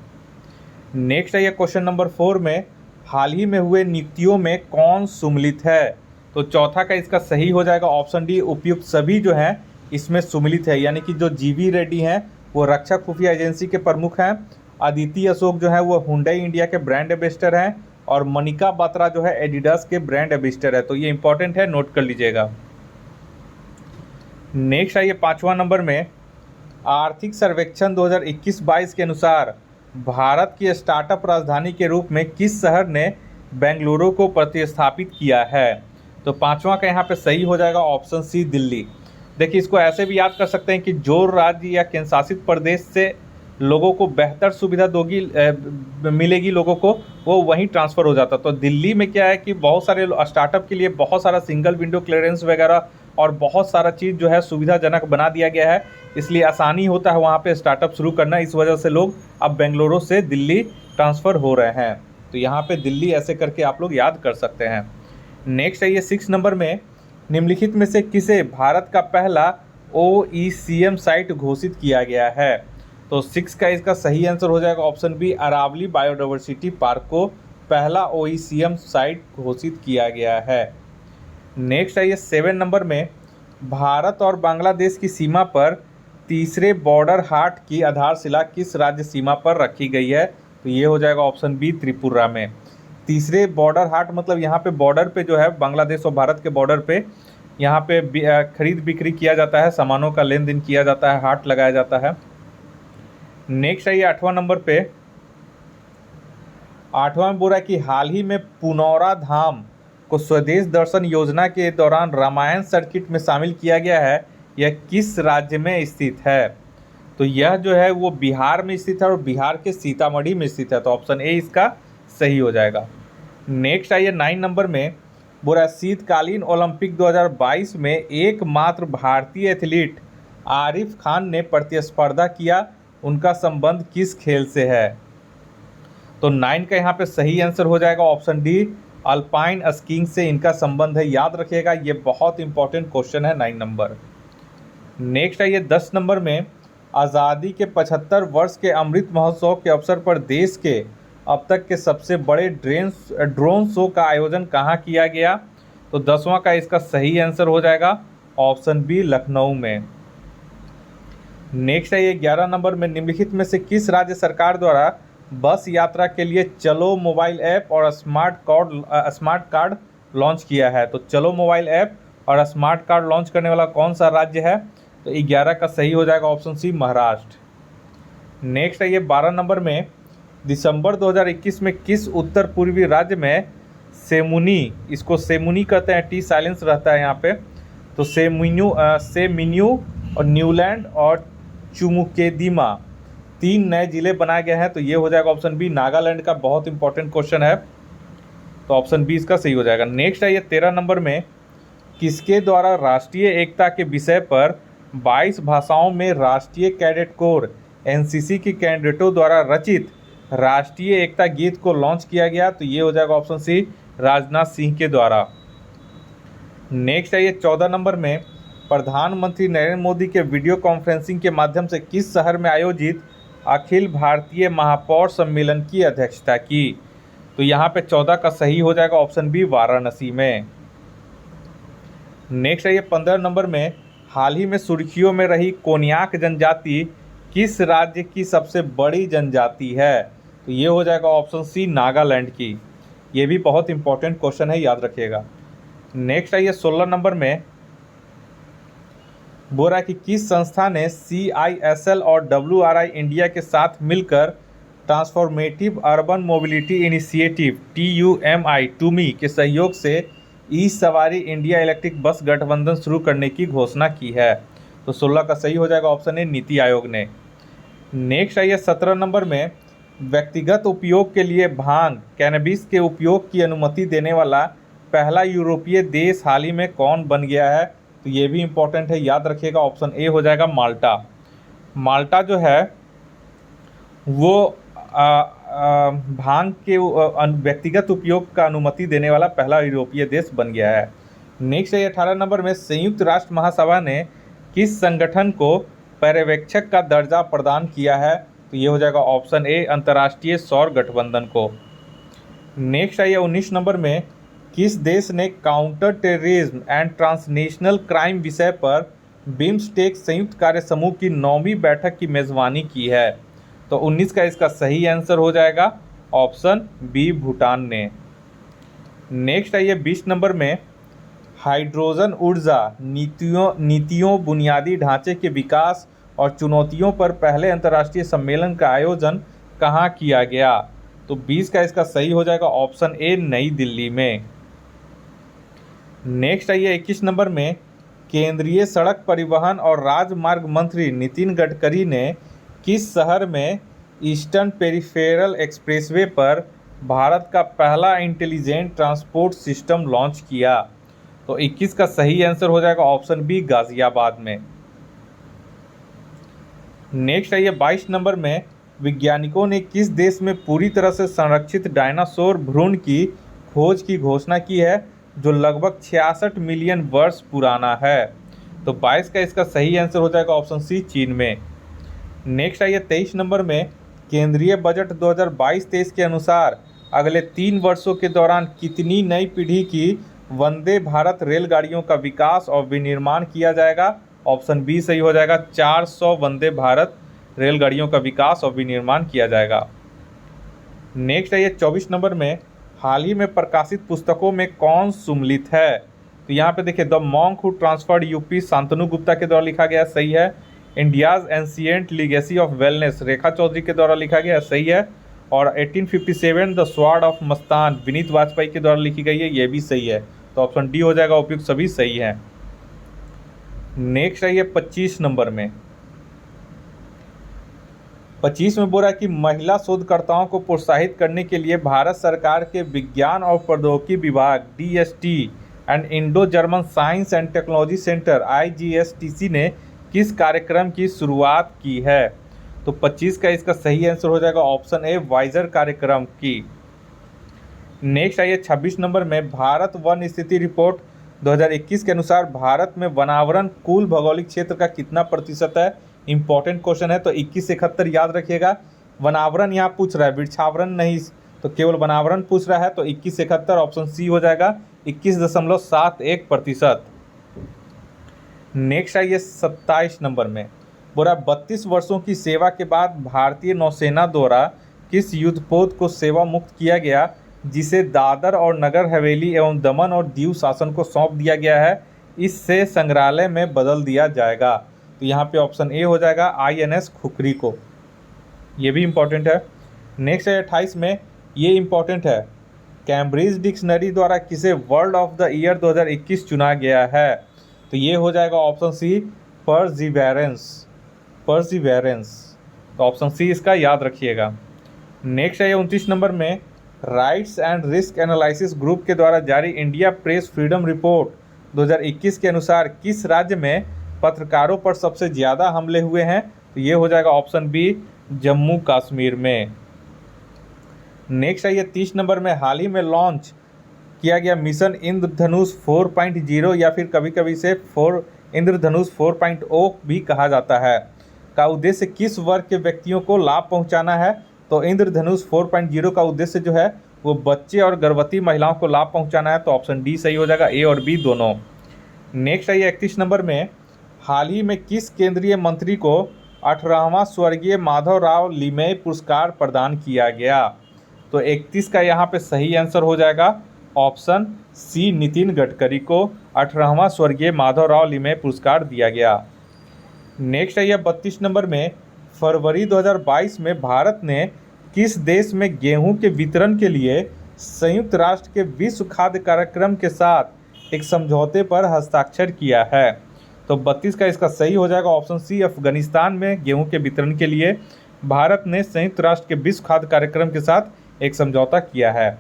नेक्स्ट है ये क्वेश्चन नंबर 4 में, हाल ही में हुए नियुक्तियों में कौन सुमिलित है? तो चौथा का इसका सही हो जाएगा ऑप्शन डी, उपयुक्त सभी जो हैं इसमें सुमिलित है, यानी कि जो जीवी रेड्डी हैं वो रक्षा खुफिया एजेंसी के प्रमुख हैं, अदिति अशोक जो है वो हुंडई इंडिया के ब्रांड एम्बेसडर हैं, और मनिका बात्रा जो है एडिडास के ब्रांड एम्बेसडर है। तो ये इंपॉर्टेंट है, नोट कर लीजिएगा। नेक्स्ट है ये 5वां नंबर में, आर्थिक सर्वेक्षण 2021-22 के अनुसार भारत की स्टार्टअप राजधानी के रूप में किस शहर ने बेंगलुरु को प्रतिस्थापित किया है? तो 5वां का यहाँ पे सही हो जाएगा ऑप्शन सी, दिल्ली। देखिए, इसको ऐसे भी याद कर सकते हैं कि जो राज्य या केंद्र शासित प्रदेश से लोगों को बेहतर सुविधा मिलेगी लोगों को, वो वहीं ट्रांसफ़र हो जाता। तो दिल्ली में क्या है कि बहुत सारे स्टार्टअप के लिए बहुत सारा सिंगल विंडो क्लियरेंस वगैरह और बहुत सारा चीज़ जो है सुविधाजनक बना दिया गया है, इसलिए आसानी होता है वहाँ पे स्टार्टअप शुरू करना। इस वजह से लोग अब बेंगलुरु से दिल्ली ट्रांसफ़र हो रहे हैं। तो यहाँ पे दिल्ली ऐसे करके आप लोग याद कर सकते हैं। नेक्स्ट है ये 6 नंबर में, निम्नलिखित में से किसे भारत का पहला OECM साइट घोषित किया गया है? तो 6 का इसका सही आंसर हो जाएगा option B, Aravali biodiversity park को पहला OECM साइट घोषित किया गया है। नेक्स्ट है ये 7 नंबर में, भारत और बांग्लादेश की सीमा पर तीसरे बॉर्डर हाट की आधारशिला किस राज्य सीमा पर रखी गई है? तो ये हो जाएगा ऑप्शन बी, त्रिपुरा में। तीसरे बॉर्डर हाट मतलब यहाँ पे बॉर्डर पे जो है बांग्लादेश और भारत के बॉर्डर पे यहाँ पे खरीद बिक्री किया जाता है, सामानों का लेन देन किया जाता है, हाट लगाया जाता है। नेक्स्ट है ये 8वां नंबर पे, 8वां में बोल रहा है कि हाल ही में पुनौरा धाम को स्वदेश दर्शन योजना के दौरान रामायण सर्किट में शामिल किया गया है, यह किस राज्य में स्थित है? तो यह जो है वो बिहार में स्थित है और बिहार के सीतामढ़ी में स्थित है। तो ऑप्शन ए इसका सही हो जाएगा। नेक्स्ट आइए 9 नंबर में, बोला शीतकालीन ओलंपिक 2022 में एकमात्र भारतीय एथलीट आरिफ खान ने प्रतिस्पर्धा किया, उनका संबंध किस खेल से है? तो 9 का यहाँ पे सही आंसर हो जाएगा ऑप्शन डी, अल्पाइन स्कीइंग से इनका संबंध है, याद रखिएगा, ये बहुत इंपॉर्टेंट क्वेश्चन है 9 नंबर। नेक्स्ट है ये 10 नंबर में, आज़ादी के 75 वर्ष के अमृत महोत्सव के अवसर पर देश के अब तक के सबसे बड़े ड्रोन शो का आयोजन कहाँ किया गया? तो 10वां का इसका सही आंसर हो जाएगा ऑप्शन बी, लखनऊ में। नेक्स्ट है ये 11 नंबर में, निम्नलिखित में से किस राज्य सरकार द्वारा बस यात्रा के लिए चलो मोबाइल ऐप और स्मार्ट कार्ड लॉन्च किया है? तो चलो मोबाइल ऐप और स्मार्ट कार्ड लॉन्च करने वाला कौन सा राज्य है? तो 11 का सही हो जाएगा ऑप्शन सी, महाराष्ट्र। नेक्स्ट है ये 12 नंबर में, दिसंबर 2021 में किस उत्तर पूर्वी राज्य में सेमुनी, इसको सेमुनी कहते हैं, टी साइलेंस रहता है यहाँ पे, तो सेमिन्यू और न्यूलैंड और चुमुकेदिमा 3 नए जिले बनाए गए हैं। तो ये हो जाएगा ऑप्शन बी, नागालैंड का बहुत इंपॉर्टेंट क्वेश्चन है, तो ऑप्शन बी इसका सही हो जाएगा। नेक्स्ट है ये 13 नंबर में, किसके द्वारा राष्ट्रीय एकता के विषय पर 22 भाषाओं में राष्ट्रीय कैडेट कोर NCC के कैडेटों द्वारा रचित राष्ट्रीय एकता गीत को लॉन्च किया गया? तो ये हो जाएगा ऑप्शन सी, राजनाथ सिंह के द्वारा। नेक्स्ट है ये 14 नंबर में, प्रधानमंत्री नरेंद्र मोदी के वीडियो कॉन्फ्रेंसिंग के माध्यम से किस शहर में आयोजित अखिल भारतीय महापौर सम्मेलन की अध्यक्षता की? तो यहाँ पे 14 का सही हो जाएगा ऑप्शन बी, वाराणसी में। नेक्स्ट है ये 15 नंबर में, हाल ही में सुर्खियों में रही कोन्याक जनजाति किस राज्य की सबसे बड़ी जनजाति है? तो ये हो जाएगा ऑप्शन सी, नागालैंड की। ये भी बहुत इंपॉर्टेंट क्वेश्चन है, याद रखिएगा। नेक्स्ट है ये 16 नंबर में, बोल रहा है कि किस संस्था ने CISL और WRI इंडिया के साथ मिलकर transformative urban mobility initiative TUMI के सहयोग से ई सवारी इंडिया इलेक्ट्रिक बस गठबंधन शुरू करने की घोषणा की है? तो 16 का सही हो जाएगा ऑप्शन ए, नीति आयोग ने। नेक्स्ट है ये 17 नंबर में, व्यक्तिगत उपयोग के लिए भांग कैनबिस के उपयोग की अनुमति देने वाला पहला यूरोपीय देश हाल ही में कौन बन गया है? तो ये भी इम्पोर्टेंट है, याद रखिएगा। ऑप्शन ए हो जाएगा माल्टा। माल्टा जो है वो भांग के व्यक्तिगत उपयोग का अनुमति देने वाला पहला यूरोपीय देश बन गया है। नेक्स्ट है 18 नंबर में, संयुक्त राष्ट्र महासभा ने किस संगठन को पर्यवेक्षक का दर्जा प्रदान किया है? तो ये हो जाएगा ऑप्शन ए, अंतर्राष्ट्रीय सौर गठबंधन को। नेक्स्ट है 19 नंबर में, किस देश ने counter terrorism and transnational crime विषय पर बिम्स्टेक संयुक्त कार्य समूह की 9वीं बैठक की मेजबानी की है? तो 19 का इसका सही आंसर हो जाएगा ऑप्शन बी, भूटान ने। नेक्स्ट है 20 नंबर में, हाइड्रोजन ऊर्जा नीतियों बुनियादी ढांचे के विकास और चुनौतियों पर पहले अंतर्राष्ट्रीय सम्मेलन का आयोजन कहाँ किया गया? तो 20 का इसका सही हो जाएगा ऑप्शन ए, नई दिल्ली में। नेक्स्ट है 21 नंबर में, केंद्रीय सड़क परिवहन और राजमार्ग मंत्री नितिन गडकरी ने किस शहर में ईस्टर्न पेरिफेरल एक्सप्रेसवे पर भारत का पहला इंटेलिजेंट ट्रांसपोर्ट सिस्टम लॉन्च किया? तो 21 का सही आंसर हो जाएगा ऑप्शन बी, गाजियाबाद में। नेक्स्ट है 22 नंबर में, वैज्ञानिकों ने किस देश में पूरी तरह से संरक्षित डायनासोर भ्रूण की खोज की घोषणा की है, जो लगभग 66 मिलियन वर्ष पुराना है? तो 22 का इसका सही आंसर हो जाएगा ऑप्शन सी, चीन में। नेक्स्ट है 23 नंबर में, केंद्रीय बजट 2022-23 के अनुसार अगले 3 वर्षों के दौरान कितनी नई पीढ़ी की वंदे भारत रेलगाड़ियों का विकास और विनिर्माण किया जाएगा? ऑप्शन बी सही हो जाएगा, 400 वंदे भारत रेलगाड़ियों का विकास और विनिर्माण किया जाएगा। नेक्स्ट है 24 नंबर में, हाल ही में प्रकाशित पुस्तकों में कौन सुमलित है? तो यहाँ पे देखिए, the monk who transformed UP Shantanu Gupta के द्वारा लिखा गया, सही है। India's ancient legacy of wellness Rekha Chaudhary के द्वारा लिखा गया, सही है। और 1857 the sword of Mastan Vineet Vajpayee के द्वारा लिखी गई है, ये भी सही है। तो ऑप्शन डी हो जाएगा, उपयुक्त सभी सही है। नेक्स्ट है 25 नंबर में, 25 में बोला कि महिला शोधकर्ताओं को प्रोत्साहित करने के लिए भारत सरकार के विज्ञान और प्रौद्योगिकी विभाग DST and Indo German science and technology centre IGSTC ने किस कार्यक्रम की शुरुआत की है? तो 25 का इसका सही आंसर हो जाएगा ऑप्शन ए, वाइजर कार्यक्रम की। नेक्स्ट है 26 नंबर में, भारत वन स्थिति रिपोर्ट 2021 के अनुसार भारत में वनावरण कुल भौगोलिक क्षेत्र का कितना प्रतिशत है? इंपॉर्टेंट क्वेश्चन है, तो 21 से 71 याद रखिएगा। वनावरण यहाँ पूछ रहा है, वृक्षावरण नहीं, तो केवल वनावरण पूछ रहा है, तो 21 से 71 ऑप्शन सी हो जाएगा, 21.71%। नेक्स्ट है 27 नंबर में, बोला 32 वर्षों की सेवा के बाद भारतीय नौसेना द्वारा किस युद्धपोत को सेवा मुक्त किया गया, जिसे दादर और नगर हवेली एवं दमन और दीव शासन को सौंप दिया गया है? इससे संग्रहालय में बदल दिया जाएगा। तो यहाँ पे ऑप्शन ए हो जाएगा, INS खुखरी को। ये भी इम्पोर्टेंट है। नेक्स्ट है 28 में, ये इम्पोर्टेंट है, कैम्ब्रिज डिक्शनरी द्वारा किसे वर्ल्ड ऑफ द ईयर 2021 चुना गया है? तो ये हो जाएगा ऑप्शन सी, परसिवेरेंस। तो ऑप्शन सी इसका याद रखिएगा। नेक्स्ट है 29 नंबर में, rights and risk analysis group के द्वारा जारी इंडिया प्रेस फ्रीडम रिपोर्ट 2021 के अनुसार किस राज्य में पत्रकारों पर सबसे ज़्यादा हमले हुए हैं? तो ये हो जाएगा ऑप्शन बी, जम्मू कश्मीर में। नेक्स्ट है 30 नंबर में, हाल ही में लॉन्च किया गया मिशन इंद्रधनुष 4.0 या फिर कभी कभी से इंद्रधनुष 4.0 भी कहा जाता है, का उद्देश्य किस वर्ग के व्यक्तियों को लाभ पहुंचाना है? तो इंद्रधनुष 4.0 का उद्देश्य जो है वो बच्चे और गर्भवती महिलाओं को लाभ पहुंचाना है, तो ऑप्शन डी सही हो जाएगा, ए और बी दोनों। नेक्स्ट है 31 नंबर में, हाल ही में किस केंद्रीय मंत्री को 18वां स्वर्गीय माधवराव लिमये पुरस्कार प्रदान किया गया? तो 31 का यहाँ पे सही आंसर हो जाएगा ऑप्शन सी, नितिन गडकरी को 18वां स्वर्गीय माधवराव लिमये पुरस्कार दिया गया। नेक्स्ट है 32 नंबर में, फरवरी 2022 में भारत ने किस देश में गेहूं के वितरण के लिए संयुक्त राष्ट्र के विश्व खाद्य कार्यक्रम के साथ एक समझौते पर हस्ताक्षर किया है? तो 32 का इसका सही हो जाएगा ऑप्शन सी, अफगानिस्तान में गेहूं के वितरण के लिए भारत ने संयुक्त राष्ट्र के विश्व खाद्य कार्यक्रम के साथ एक समझौता किया है।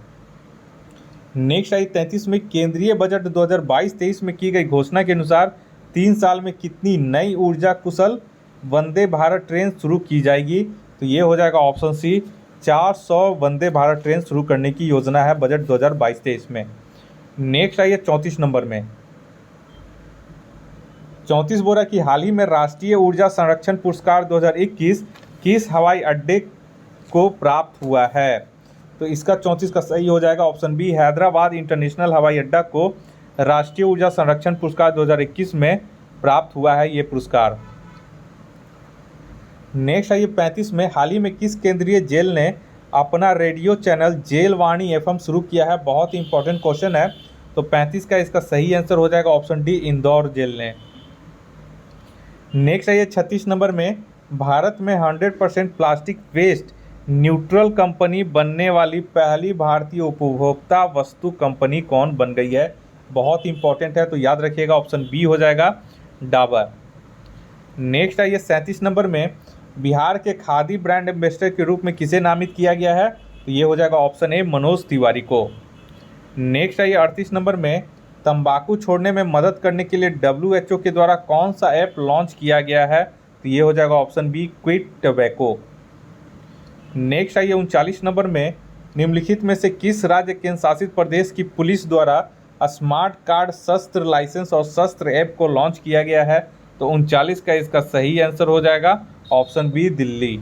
नेक्स्ट आई 33 में केंद्रीय बजट 2022-23 में की गई घोषणा के अनुसार 3 साल में कितनी नई ऊर्जा कुशल वंदे भारत ट्रेन शुरू की जाएगी? तो ये हो जाएगा ऑप्शन सी, 400 वंदे भारत ट्रेन शुरू करने की योजना है बजट 2022-23 में। नेक्स्ट आइए 34 नंबर में। 34 बोल रहा है कि हाल ही में राष्ट्रीय ऊर्जा संरक्षण पुरस्कार 2021 किस हवाई अड्डे को प्राप्त हुआ है? तो इसका 34 का सही हो जाएगा ऑप्शन बी, हैदराबाद इंटरनेशनल हवाई अड्डा को राष्ट्रीय ऊर्जा संरक्षण पुरस्कार 2021 में प्राप्त हुआ है ये पुरस्कार। नेक्स्ट आइए 35 में, हाल ही में किस केंद्रीय जेल ने अपना रेडियो चैनल जेल वाणी एफएम शुरू किया है? बहुत ही इंपॉर्टेंट क्वेश्चन है। तो 35 का इसका सही आंसर हो जाएगा ऑप्शन डी, इंदौर जेल ने। नेक्स्ट आइए 36 नंबर में, भारत में 100% प्लास्टिक वेस्ट न्यूट्रल कंपनी बनने वाली पहली भारतीय उपभोक्ता वस्तु कंपनी कौन बन गई है? बहुत इंपॉर्टेंट है, तो याद रखिएगा ऑप्शन बी हो जाएगा, डाबर। नेक्स्ट आइए 37 नंबर में, बिहार के खादी ब्रांड एम्बेसडर के रूप में किसे नामित किया गया है? तो ये हो जाएगा ऑप्शन ए, मनोज तिवारी को। नेक्स्ट आइए 38 नंबर में, तंबाकू छोड़ने में मदद करने के लिए WHO के द्वारा कौन सा ऐप लॉन्च किया गया है? तो ये हो जाएगा option B, quit tobacco. Next आइए 39 नंबर में, निम्नलिखित में से किस राज्य केंद्र शासित प्रदेश की पुलिस द्वारा स्मार्ट कार्ड शस्त्र लाइसेंस और शस्त्र ऐप को लॉन्च किया गया है? तो 39 का इसका सही आंसर हो जाएगा ऑप्शन बी, दिल्ली।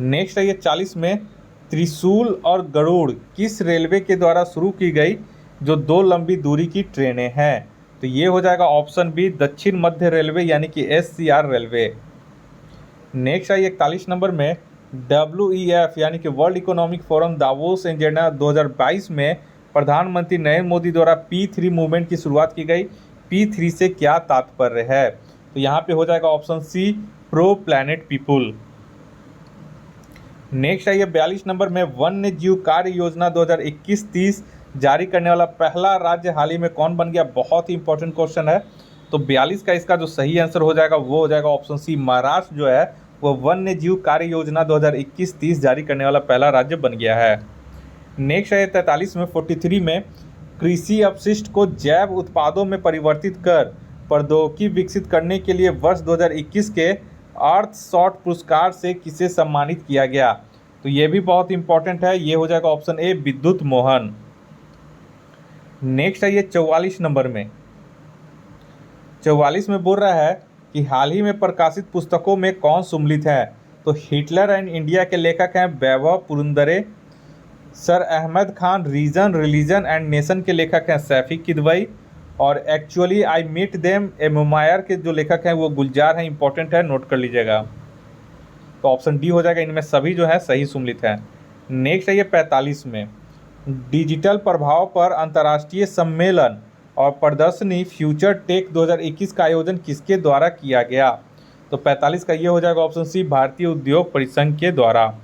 नेक्स्ट आइए 40 में, त्रिशूल और गरुड़ किस रेलवे के द्वारा शुरू की गई जो 2 लंबी दूरी की ट्रेनें हैं? तो ये हो जाएगा ऑप्शन बी, दक्षिण मध्य रेलवे यानी कि SCR रेलवे। नेक्स्ट आइए 41 नंबर में, WEF यानी कि world economic forum Davos agenda 2022 में प्रधानमंत्री नरेंद्र मोदी द्वारा P3 मूवमेंट की शुरुआत की गई। P3 से क्या तात्पर्य है? तो यहाँ पे हो जाएगा option C, pro planet people. Next आइए 42 नंबर में, वन्य जीव कार्य योजना 2021-30 जारी करने वाला पहला राज्य हाल ही में कौन बन गया? बहुत ही इंपॉर्टेंट क्वेश्चन है। तो 42 का इसका जो सही आंसर हो जाएगा वो हो जाएगा ऑप्शन सी, महाराष्ट्र जो है वो वन्य जीव कार्य योजना 2021-30 जारी करने वाला पहला राज्य बन गया है। नेक्स्ट है 43 में, 43 में, कृषि अपशिष्ट को जैव उत्पादों में परिवर्तित कर प्रौद्योगिकी विकसित करने के लिए वर्ष 2021 के अर्थशॉट पुरस्कार से किसे सम्मानित किया गया? तो ये भी बहुत इंपॉर्टेंट है, ये हो जाएगा ऑप्शन ए, विद्युत मोहन। नेक्स्ट है ये 44 नंबर में, 44 में बोल रहा है कि हाल ही में प्रकाशित पुस्तकों में कौन सम्मिलित है? तो हिटलर एंड इंडिया के लेखक हैं Vaibhav Purandare, sir Ahmad Khan reason religion and nation के लेखक हैं सैफी किदवई, और एक्चुअली आई मीट देम एमुमायर के जो लेखक हैं वो गुलजार हैं। इंपॉर्टेंट है, नोट कर लीजिएगा। तो ऑप्शन डी हो जाएगा, इनमें सभी जो है सही सम्मिलित हैं। नेक्स्ट है ये 45 में, डिजिटल प्रभाव पर अंतर्राष्ट्रीय सम्मेलन और प्रदर्शनी फ्यूचर टेक 2021 का आयोजन किसके द्वारा किया गया? तो 45 का ये हो जाएगा ऑप्शन सी, भारतीय उद्योग परिसंघ के द्वारा।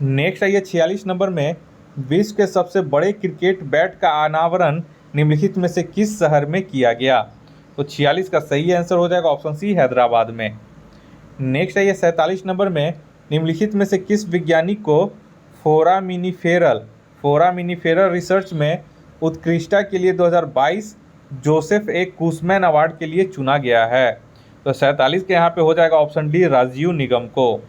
नेक्स्ट है ये 46 नंबर में, विश्व के सबसे बड़े क्रिकेट बैट का अनावरण निम्नलिखित में से किस शहर में किया गया? तो 46 का सही आंसर हो जाएगा ऑप्शन सी, हैदराबाद में। नेक्स्ट है ये 47 नंबर में, निम्नलिखित में से किस वैज्ञानिक को फोरामिनीफेरल रिसर्च में उत्कृष्टता के लिए 2022 जोसेफ ए कूसमैन अवार्ड के लिए चुना गया है? तो 47 के यहाँ पे हो जाएगा ऑप्शन डी, राजीव निगम को।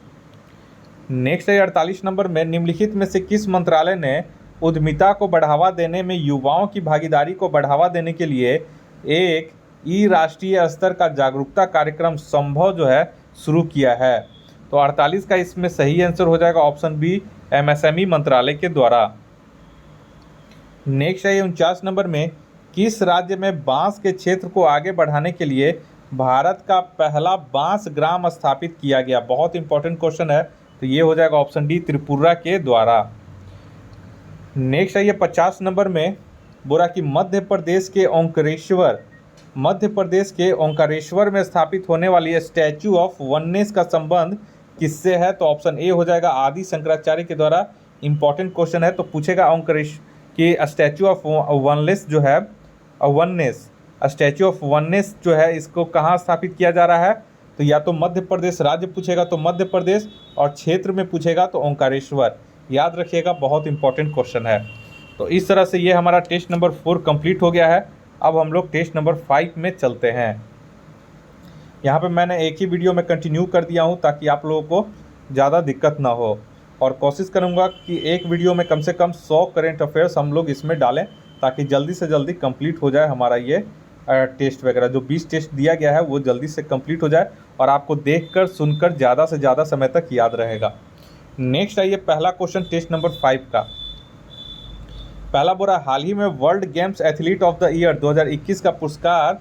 नेक्स्ट है 48 नंबर में, निम्नलिखित में से किस मंत्रालय ने उद्यमिता को बढ़ावा देने में युवाओं की भागीदारी को बढ़ावा देने के लिए एक राष्ट्रीय स्तर का जागरूकता कार्यक्रम संभव जो है शुरू किया है? तो 48 का इसमें सही आंसर हो जाएगा ऑप्शन बी, MSME मंत्रालय के द्वारा। नेक्स्ट है 49 नंबर में, किस राज्य में बांस के क्षेत्र को आगे बढ़ाने के लिए भारत का पहला बांस ग्राम स्थापित किया गया? बहुत इंपॉर्टेंट क्वेश्चन है, तो ये हो जाएगा ऑप्शन डी, त्रिपुरा के द्वारा। नेक्स्ट है ये 50 नंबर में, बोला कि मध्य प्रदेश के ओंकारेश्वर में स्थापित होने वाली स्टैचू ऑफ वननेस का संबंध किससे है? तो ऑप्शन ए हो जाएगा, आदि शंकराचार्य के द्वारा। इंपॉर्टेंट क्वेश्चन है, तो पूछेगा ओंकारेश्वर कि स्टैचू ऑफ वननेस जो है, स्टैचू ऑफ वननेस जो है इसको कहाँ स्थापित किया जा रहा है? तो या तो मध्य प्रदेश राज्य पूछेगा तो मध्य प्रदेश, और क्षेत्र में पूछेगा तो ओंकारेश्वर। याद रखिएगा, बहुत इंपॉर्टेंट क्वेश्चन है। तो इस तरह से ये हमारा टेस्ट नंबर 4 कंप्लीट हो गया है। अब हम लोग टेस्ट नंबर 5 में चलते हैं। यहाँ पे मैंने एक ही वीडियो में कंटिन्यू कर दिया हूँ ताकि आप लोगों को ज़्यादा दिक्कत ना हो, और कोशिश करूँगा कि एक वीडियो में कम से कम 100 करेंट अफेयर्स हम लोग इसमें डालें ताकि जल्दी से जल्दी कंप्लीट हो जाए हमारा ये टेस्ट वगैरह। जो 20 टेस्ट दिया गया है वो जल्दी से कंप्लीट हो जाए और आपको देखकर सुनकर ज़्यादा से ज़्यादा समय तक याद रहेगा। नेक्स्ट आइए पहला क्वेश्चन टेस्ट नंबर 5 का। पहला बोला, हाल ही में world games athlete of the year 2021 का पुरस्कार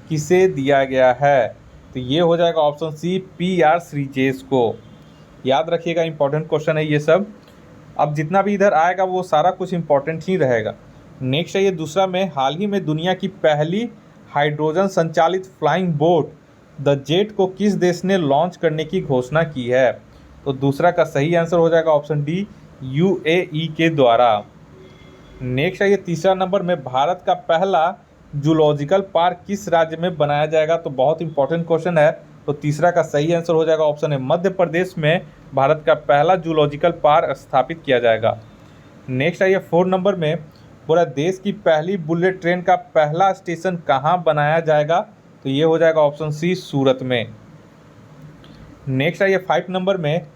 किसे दिया गया है? तो ये हो जाएगा ऑप्शन सी, PR श्रीजेश को। याद रखिएगा, इंपॉर्टेंट क्वेश्चन है ये सब। अब जितना भी इधर आएगा वो सारा कुछ इंपॉर्टेंट ही रहेगा। नेक्स्ट है ये दूसरा में, हाल ही में दुनिया की पहली हाइड्रोजन संचालित फ्लाइंग बोट द जेट को किस देश ने लॉन्च करने की घोषणा की है? तो दूसरा का सही आंसर हो जाएगा ऑप्शन डी, UAE के द्वारा। नेक्स्ट है ये तीसरा नंबर में, भारत का पहला जूलॉजिकल पार्क किस राज्य में बनाया जाएगा? तो बहुत इंपॉर्टेंट क्वेश्चन है। तो तीसरा का सही आंसर हो जाएगा ऑप्शन है, मध्य प्रदेश में भारत का पहला जूलॉजिकल पार्क स्थापित किया जाएगा। नेक्स्ट है ये 4 नंबर में, पूरा देश की पहली बुलेट ट्रेन का पहला स्टेशन कहाँ बनाया जाएगा? तो ये हो जाएगा ऑप्शन सी, सूरत में। नेक्स्ट है ये 5 नंबर में,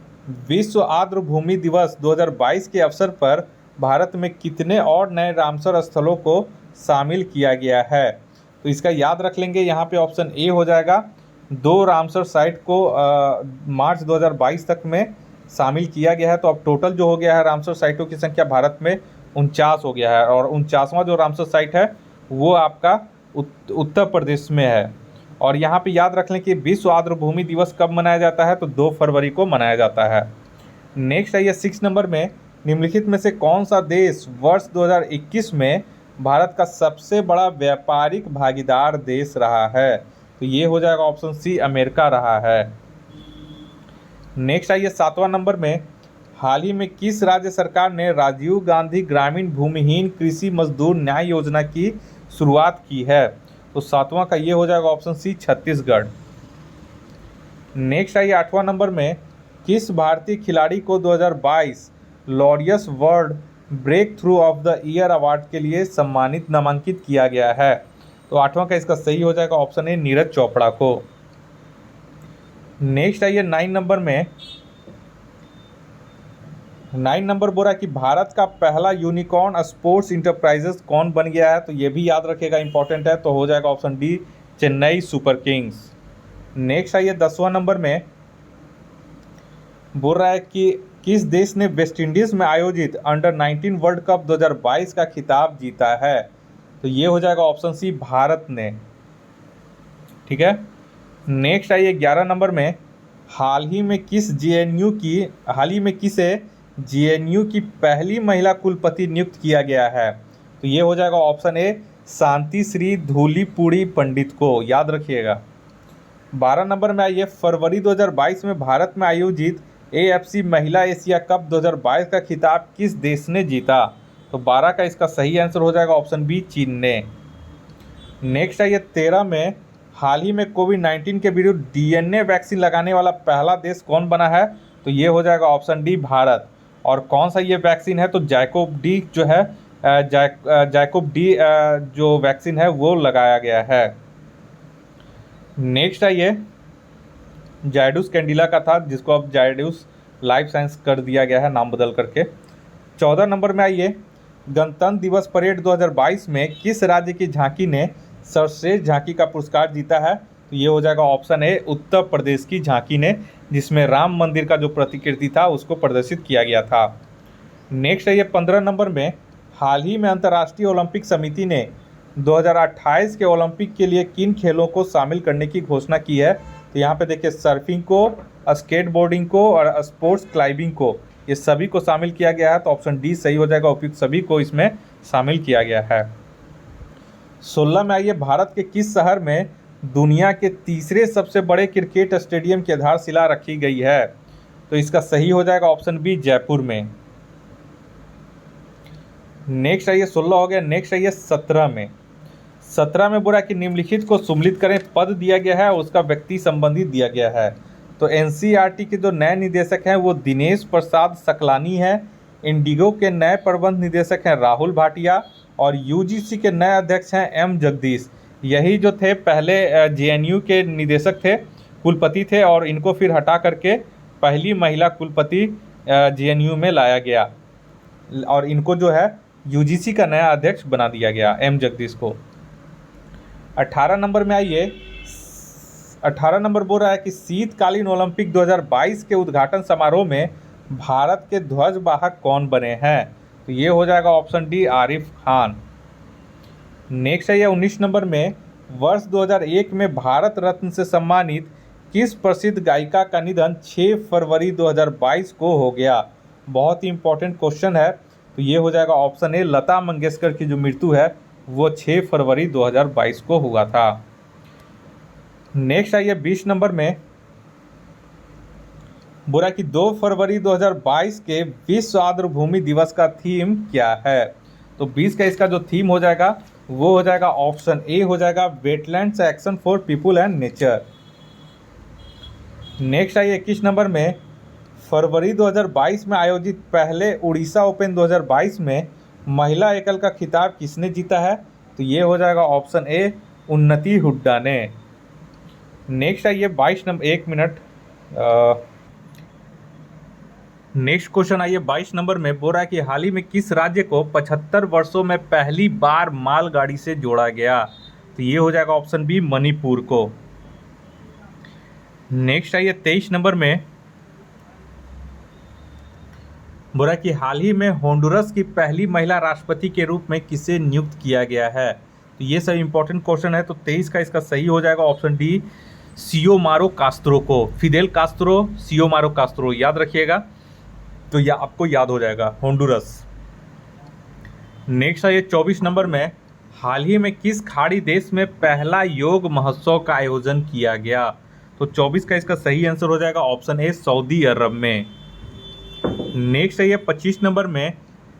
विश्व आर्द्र भूमि दिवस 2022 के अवसर पर भारत में कितने और नए रामसर स्थलों को शामिल किया गया है? तो इसका याद रख लेंगे, यहाँ पे ऑप्शन ए हो जाएगा, 2 रामसर साइट को मार्च 2022 तक में शामिल किया गया है। तो अब टोटल जो हो गया है रामसर साइटों की संख्या भारत में 49 हो गया है, और 49वां जो रामसर साइट है वो आपका उत्तर प्रदेश में है। और यहाँ पे याद रख लें कि विश्व आर्द्र भूमि दिवस कब मनाया जाता है? तो 2 फरवरी को मनाया जाता है। नेक्स्ट है ये 6 नंबर में, निम्नलिखित में से कौन सा देश वर्ष 2021 में भारत का सबसे बड़ा व्यापारिक भागीदार देश रहा है? तो ये हो जाएगा ऑप्शन सी, अमेरिका रहा है। नेक्स्ट आइए 7वां नंबर में, हाल ही में किस राज्य सरकार ने राजीव गांधी ग्रामीण भूमिहीन कृषि मजदूर न्याय योजना की शुरुआत की है? तो 7वां का ये हो जाएगा ऑप्शन सी, छत्तीसगढ़। नेक्स्ट आइए 8वां नंबर में, किस भारतीय खिलाड़ी को 2022 Laureus world breakthrough of the year award के लिए नामांकित किया गया है? तो 8वां का इसका सही हो जाएगा ऑप्शन ए, नीरज चोपड़ा को। नेक्स्ट आइए 9 नंबर में, 9 नंबर बोला कि भारत का पहला यूनिकॉर्न स्पोर्ट्स इंटरप्राइजेस कौन बन गया है? तो ये भी याद रखिएगा, इंपॉर्टेंट है। तो हो जाएगा option D, Chennai super Kings. Next आइए 10वां नंबर में, बोल रहा है कि किस देश ने वेस्टइंडीज़ में आयोजित अंडर-19 वर्ल्ड कप 2022 का खिताब जीता है? तो ये हो जाएगा ऑप्शन सी, भारत ने। ठीक है। नेक्स्ट आइए 11 नंबर में, हाल ही में किसे JNU की पहली महिला कुलपति नियुक्त किया गया है? तो ये हो जाएगा ऑप्शन ए, शांति श्री धूलीपुड़ी पंडित को। याद रखिएगा। 12 नंबर में आइए, फरवरी 2022 में भारत में आयोजित AFC महिला एशिया कप 2022 का खिताब किस देश ने जीता? तो 12 का इसका सही आंसर हो जाएगा ऑप्शन बी, चीन ने। नेक्स्ट है ये 13 में, हाल ही में कोविड-19 के विरुद्ध DNA वैक्सीन लगाने वाला पहला देश कौन बना है? तो ये हो जाएगा ऑप्शन डी, भारत। और कौन सा ये वैक्सीन है? तो जैकोब डी जो है, जैकोब डी जो वैक्सीन है वो लगाया गया है। नेक्स्ट है ये जायडस कैडिला का था, जिसको अब जायडस लाइफ साइंस कर दिया गया है नाम बदल करके। 14 नंबर में आइए, गणतंत्र दिवस परेड 2022 में किस राज्य की झांकी ने सर्वश्रेष्ठ झांकी का पुरस्कार जीता है? तो ये हो जाएगा ऑप्शन ए, उत्तर प्रदेश की झांकी ने, जिसमें राम मंदिर का जो प्रतिकृति था उसको प्रदर्शित किया गया था। नेक्स्ट है ये 15 नंबर में, हाल ही में अंतर्राष्ट्रीय ओलंपिक समिति ने 2028 के ओलंपिक के लिए किन खेलों को शामिल करने की घोषणा की है? तो यहाँ पे देखिए, सर्फिंग को, स्केटबोर्डिंग को और स्पोर्ट्स क्लाइंबिंग को, ये सभी को शामिल किया गया है। तो ऑप्शन डी सही हो जाएगा, उपयुक्त सभी को इसमें शामिल किया गया है। 16 में आइए, भारत के किस शहर में दुनिया के तीसरे सबसे बड़े क्रिकेट स्टेडियम की आधारशिला रखी गई है? तो इसका सही हो जाएगा ऑप्शन बी, जयपुर में। नेक्स्ट आइए 16 हो गया। नेक्स्ट आइए 17 में, 17 में बोला कि निम्नलिखित को सुम्मिलित करें, पद दिया गया है, उसका व्यक्ति संबंधी दिया गया है। तो एनसीईआरटी के जो नए निदेशक हैं वो दिनेश प्रसाद सकलानी है, इंडिगो के नए प्रबंध निदेशक हैं राहुल भाटिया, और यूजीसी के नए अध्यक्ष हैं एम जगदीश। यही जो थे पहले जेएनयू के निदेशक थे, कुलपति थे, और इनको फिर हटा करके पहली महिला कुलपति जेएनयू में लाया गया, और इनको जो है यूजीसी का नया अध्यक्ष बना दिया गया एम जगदीश को। 18 नंबर में आइए, 18 नंबर बोल रहा है कि शीतकालीन ओलंपिक 2022 के उद्घाटन समारोह में भारत के ध्वजवाहक कौन बने हैं? तो ये हो जाएगा option D Arif Khan. Next है ये 19 नंबर में, वर्ष 2001 में भारत रत्न से सम्मानित किस प्रसिद्ध गायिका का निधन 6 फरवरी 2022 को हो गया? बहुत ही इंपॉर्टेंट क्वेश्चन है। तो ये हो जाएगा ऑप्शन ए, लता मंगेशकर की जो मृत्यु है वो 6 फरवरी 2022 को हुआ था। नेक्स्ट आइए 20 नंबर में, बोला कि 2 फरवरी 2022 के विश्व आर्द्रभूमि दिवस का थीम क्या है? तो 20 का इसका जो थीम हो जाएगा वो हो जाएगा ऑप्शन ए, हो जाएगा wetlands action for people and nature. Next आइए 21 नंबर में, फरवरी 2022 में आयोजित पहले उड़ीसा ओपन 2022 में महिला एकल का खिताब किसने जीता है? तो ये हो जाएगा ऑप्शन ए, उन्नति हुड्डा ने। नेक्स्ट आइए 22 नंबर, एक मिनट, नेक्स्ट क्वेश्चन आइए 22 नंबर में, बोल रहा है कि हाल ही में किस राज्य को 75 वर्षों में पहली बार मालगाड़ी से जोड़ा गया? तो ये हो जाएगा ऑप्शन बी, मणिपुर को। नेक्स्ट आइए 23 नंबर में, बोला कि हाल ही में होंडुरस की पहली महिला राष्ट्रपति के रूप में किसे नियुक्त किया गया है? तो ये सब इंपॉर्टेंट क्वेश्चन है। तो 23 का इसका सही हो जाएगा ऑप्शन डी, सियोमारो कास्त्रो को। फिदेल कास्त्रो, सियोमारो कास्त्रो, याद रखिएगा, तो यह आपको याद हो जाएगा, होंडुरस। नेक्स्ट है ये 24 नंबर में, हाल ही में किस खाड़ी देश में पहला योग महोत्सव का आयोजन किया गया? तो 24 का इसका सही आंसर हो जाएगा ऑप्शन ए, सऊदी अरब में। नेक्स्ट है ये 25 नंबर में,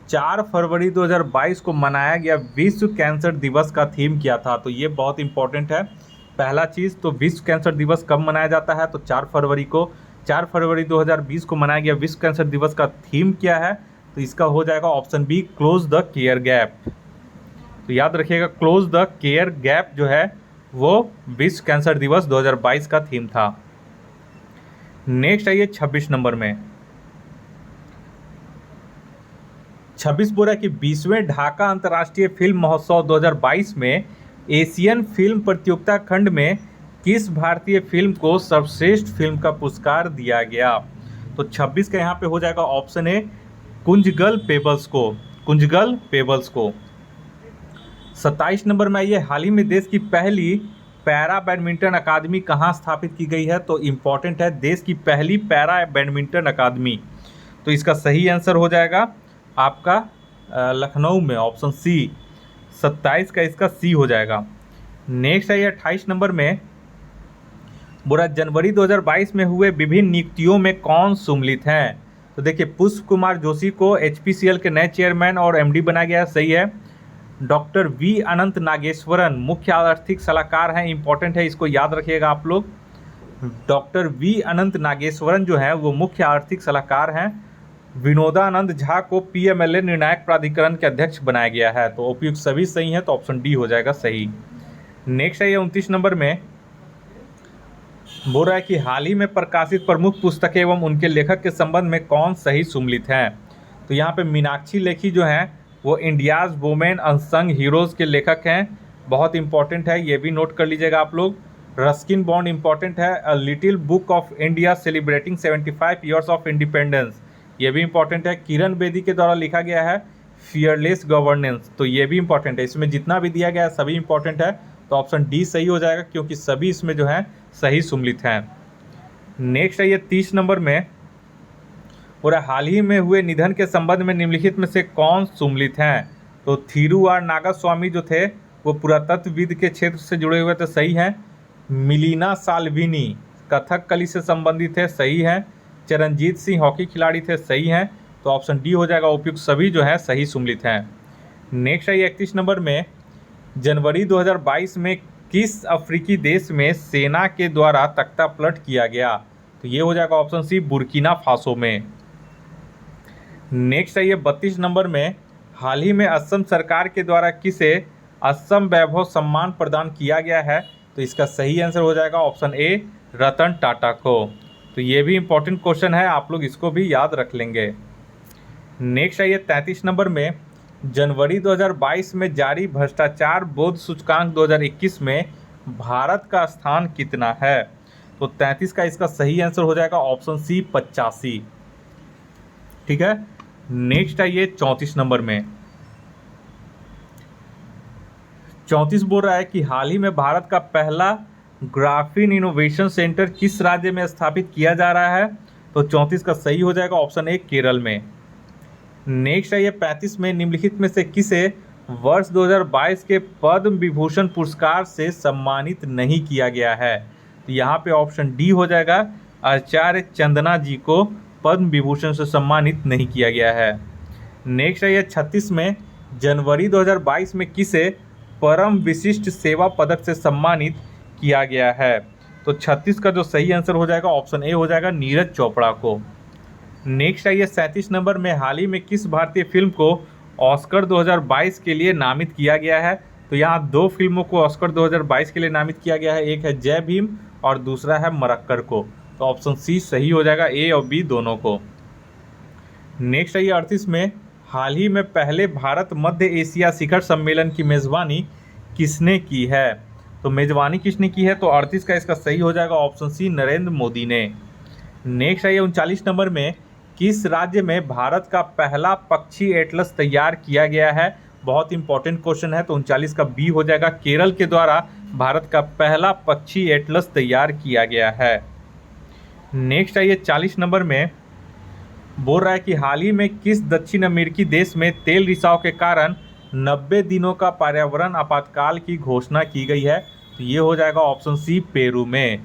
4 फरवरी 2022 को मनाया गया विश्व कैंसर दिवस का थीम क्या था? तो ये बहुत इंपॉर्टेंट है। पहला चीज़ तो विश्व कैंसर दिवस कब मनाया जाता है? तो 4 फरवरी को। 4 फरवरी 2020 को मनाया गया विश्व कैंसर दिवस का थीम क्या है? तो इसका हो जाएगा option B, close the care gap. तो याद रखिएगा, क्लोज द केयर गैप जो है वो विश्व कैंसर दिवस 2022 का थीम था। नेक्स्ट आइए 26 नंबर में, 26 बोला कि 20वें ढाका अंतर्राष्ट्रीय फिल्म महोत्सव 2022 में एशियन फिल्म प्रतियोगिता खंड में किस भारतीय फिल्म को सर्वश्रेष्ठ फिल्म का पुरस्कार दिया गया? तो 26 का यहाँ पे हो जाएगा ऑप्शन ए, कुंजगल पेबल्स को, कुंजगल पेबल्स को। 27 नंबर में ये हाल ही में देश की पहली पैरा बैडमिंटन अकादमी कहाँ स्थापित की गई है? तो इम्पॉर्टेंट है, देश की पहली पैरा बैडमिंटन अकादमी। तो इसका सही आंसर हो जाएगा आपका लखनऊ में, ऑप्शन सी। 27 का इसका सी हो जाएगा। नेक्स्ट है ये 28 नंबर में, बोला जनवरी 2022 में हुए विभिन्न नियुक्तियों में कौन सम्मिलित हैं? तो देखिए, पुष्प कुमार जोशी को एचपीसीएल के नए चेयरमैन और एमडी बनाया गया है, सही है। डॉक्टर वी अनंत नागेश्वरन मुख्य आर्थिक सलाहकार हैं, इंपॉर्टेंट है, इसको याद रखिएगा आप लोग। डॉक्टर वी अनंत नागेश्वरन जो है वो मुख्य आर्थिक सलाहकार हैं। विनोदानंद झा को पीएमएलए निर्णायक प्राधिकरण के अध्यक्ष बनाया गया है। तो उपयुक्त सभी सही हैं, तो ऑप्शन डी हो जाएगा सही। नेक्स्ट है ये 29 नंबर में, बोल रहा है कि हाल ही में प्रकाशित प्रमुख पुस्तकें एवं उनके लेखक के संबंध में कौन सही सम्मिलित हैं? तो यहाँ पे मीनाक्षी लेखी जो हैं वो इंडियाज वुमेन अनसंग हीरोज़ के लेखक हैं, बहुत इंपॉर्टेंट है, ये भी नोट कर लीजिएगा आप लोग। रस्किन बॉन्ड इंपॉर्टेंट है, a little book of India celebrating 75 years of independence, ये भी इंपॉर्टेंट है। किरण बेदी के द्वारा लिखा गया है फियरलेस गवर्नेंस, तो ये भी इंपॉर्टेंट है। इसमें जितना भी दिया गया है सभी इंपॉर्टेंट है, तो ऑप्शन डी सही हो जाएगा, क्योंकि सभी इसमें जो है सही सम्मिलित हैं। नेक्स्ट है ये 30 नंबर में, और हाल ही में हुए निधन के संबंध में निम्नलिखित में से कौन सम्मिलित हैं? तो थिरू आर नागास्वामी जो थे वो पुरातत्वविद के क्षेत्र से जुड़े हुए थे, सही हैं। मिलिना साल्विनी कथकली से संबंधित है, सही हैं। चरणजीत सिंह हॉकी खिलाड़ी थे, सही हैं। तो ऑप्शन डी हो जाएगा, उपयुक्त सभी जो है सही सम्मिलित हैं। नेक्स्ट है 31 नंबर में, जनवरी 2022 में किस अफ्रीकी देश में सेना के द्वारा तख्ता पलट किया गया? तो ये हो जाएगा ऑप्शन सी, बुर्किना फासो में। नेक्स्ट है ये 32 नंबर में, हाल ही में असम सरकार के द्वारा किसे असम वैभव सम्मान प्रदान किया गया है? तो इसका सही आंसर हो जाएगा ऑप्शन ए, रतन टाटा को। तो ये भी इंपॉर्टेंट क्वेश्चन है, आप लोग इसको भी याद रख लेंगे। नेक्स्ट है ये 33 नंबर में, जनवरी 2022 में जारी भ्रष्टाचार बोध सूचकांक 2021 में भारत का स्थान कितना है? तो 33 का इसका सही आंसर हो जाएगा ऑप्शन सी, 85। ठीक है। नेक्स्ट है ये 34 नंबर में, 34 बोल रहा है कि हाल ही में भारत का पहला ग्राफीन इनोवेशन सेंटर किस राज्य में स्थापित किया जा रहा है? तो 34 का सही हो जाएगा ऑप्शन ए, केरल में। नेक्स्ट है ये 35 में, निम्नलिखित में से किसे वर्ष 2022 के पद्म विभूषण पुरस्कार से सम्मानित नहीं किया गया है? तो यहाँ पे ऑप्शन डी हो जाएगा, आचार्य चंदना जी को पद्म विभूषण से सम्मानित नहीं किया गया है। नेक्स्ट है ये 36 में, जनवरी 2022 में किसे परम विशिष्ट सेवा पदक से सम्मानित किया गया है? तो 36 का जो सही आंसर हो जाएगा ऑप्शन ए हो जाएगा, नीरज चोपड़ा को। नेक्स्ट है ये 37 नंबर में, हाल ही में किस भारतीय फिल्म को ऑस्कर 2022 के लिए नामित किया गया है? तो यहाँ दो फिल्मों को ऑस्कर 2022 के लिए नामित किया गया है, एक है जय भीम और दूसरा है मरक्कर को। तो ऑप्शन सी सही हो जाएगा, ए और बी दोनों को। नेक्स्ट है ये 38 में, हाल ही में पहले भारत मध्य एशिया शिखर सम्मेलन की मेज़बानी किसने की है? तो मेज़बानी किसने की है? तो 38 का इसका सही हो जाएगा ऑप्शन सी, नरेंद्र मोदी ने। नेक्स्ट है ये 39 नंबर में, किस राज्य में भारत का पहला पक्षी एटलस तैयार किया गया है? बहुत इंपॉर्टेंट क्वेश्चन है, तो 39 का बी हो जाएगा, केरल के द्वारा भारत का पहला पक्षी एटलस तैयार किया गया है। नेक्स्ट है ये 40 नंबर में, बोल रहा है कि हाल ही में किस दक्षिण अमेरिकी देश में तेल रिसाव के कारण 90 दिनों का पर्यावरण आपातकाल की घोषणा की गई है? तो ये हो जाएगा ऑप्शन सी, पेरू में।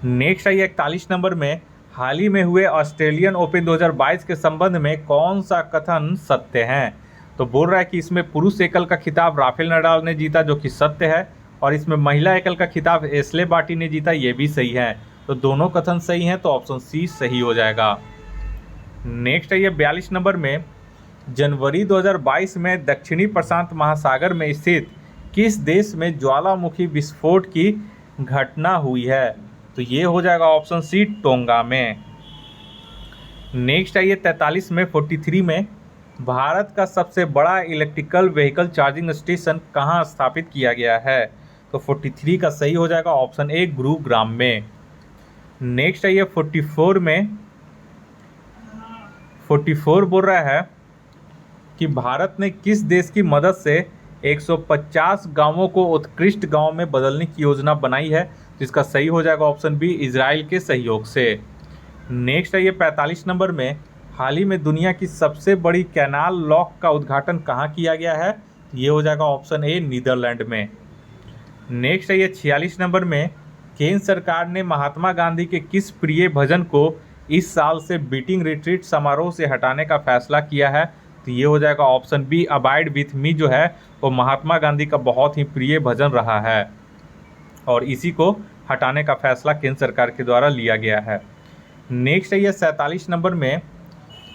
नेक्स्ट है ये 41 नंबर में, हाल ही में हुए ऑस्ट्रेलियन ओपन 2022 के संबंध में कौन सा कथन सत्य है? तो बोल रहा है कि इसमें पुरुष एकल का खिताब राफेल नडाल ने जीता, जो कि सत्य है, और इसमें महिला एकल का खिताब एश्ले बार्टी ने जीता, ये भी सही है। तो दोनों कथन सही हैं, तो ऑप्शन सी सही हो जाएगा। नेक्स्ट है ये 42 नंबर में, जनवरी 2022 में दक्षिणी प्रशांत महासागर में स्थित किस देश में ज्वालामुखी विस्फोट की घटना हुई है? तो ये हो जाएगा ऑप्शन सी, टोंगा में। नेक्स्ट है ये 43 में 43 में, भारत का सबसे बड़ा इलेक्ट्रिकल व्हीकल चार्जिंग स्टेशन कहाँ स्थापित किया गया है? तो 43 का सही हो जाएगा ऑप्शन ए, गुरुग्राम में। नेक्स्ट है ये 44 में, 44 बोल रहा है कि भारत ने किस देश की मदद से 150 गांवों को उत्कृष्ट गांव में बदलने की योजना बनाई है? तो इसका सही हो जाएगा ऑप्शन बी, इजराइल के सहयोग से। नेक्स्ट है ये 45 नंबर में, हाल ही में दुनिया की सबसे बड़ी कैनाल लॉक का उद्घाटन कहाँ किया गया है? ये हो जाएगा ऑप्शन ए, नीदरलैंड में। नेक्स्ट है ये 46 नंबर में, केंद्र सरकार ने महात्मा गांधी के किस प्रिय भजन को इस साल से बीटिंग रिट्रीट समारोह से हटाने का फैसला किया है? तो ये हो जाएगा option B, abide with me, जो है वो महात्मा गांधी का बहुत ही प्रिय भजन रहा है और इसी को हटाने का फैसला केंद्र सरकार के द्वारा लिया गया है। नेक्स्ट है ये 47 नंबर में,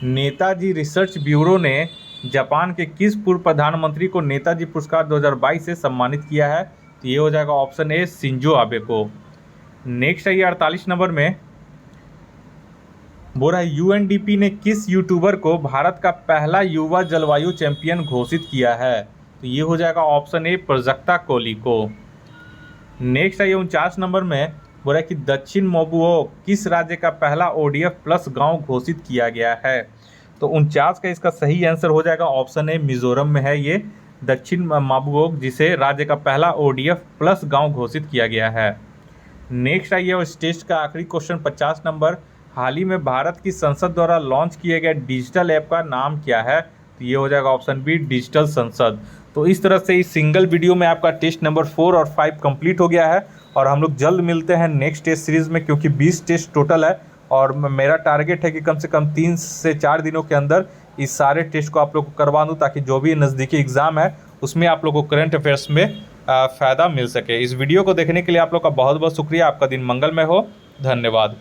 नेताजी रिसर्च ब्यूरो ने जापान के किस पूर्व प्रधानमंत्री को नेताजी पुरस्कार 2022 से सम्मानित किया है? तो ये हो जाएगा ऑप्शन ए, शिंजो आबे को। नेक्स्ट है ये 48 नंबर में, बोल रहा है यूएनडीपी ने किस यूट्यूबर को भारत का पहला युवा जलवायु चैंपियन घोषित किया है? तो ये हो जाएगा ऑप्शन ए, प्रजक्ता कोहली को। नेक्स्ट है ये 49 नंबर में, बोल रहा है कि दक्षिण माबुओ किस राज्य का पहला ओडीएफ प्लस गांव घोषित किया गया है? तो 49 का इसका सही आंसर हो जाएगा ऑप्शन ए, मिजोरम में है ये दक्षिण माबुओ, जिसे राज्य का पहला ओडीएफ प्लस गांव घोषित किया गया है। नेक्स्ट है ये इस टेस्ट का आखिरी क्वेश्चन 50 नंबर, हाल ही में भारत की संसद द्वारा लॉन्च किए गए डिजिटल ऐप का नाम क्या है? तो ये हो जाएगा ऑप्शन बी, डिजिटल संसद। तो इस तरह से इस सिंगल वीडियो में आपका टेस्ट नंबर 4 और 5 कंप्लीट हो गया है और हम लोग जल्द मिलते हैं नेक्स्ट टेस्ट सीरीज़ में, क्योंकि 20 टेस्ट टोटल है और मेरा टारगेट है कि कम से कम 3 से 4 दिनों के अंदर इस सारे टेस्ट को आप लोग को करवा दूँ, ताकि जो भी नज़दीकी एग्ज़ाम है उसमें आप लोग को करंट अफेयर्स में फ़ायदा मिल सके। इस वीडियो को देखने के लिए आप लोग का बहुत बहुत शुक्रिया। आपका दिन मंगलमय हो। धन्यवाद।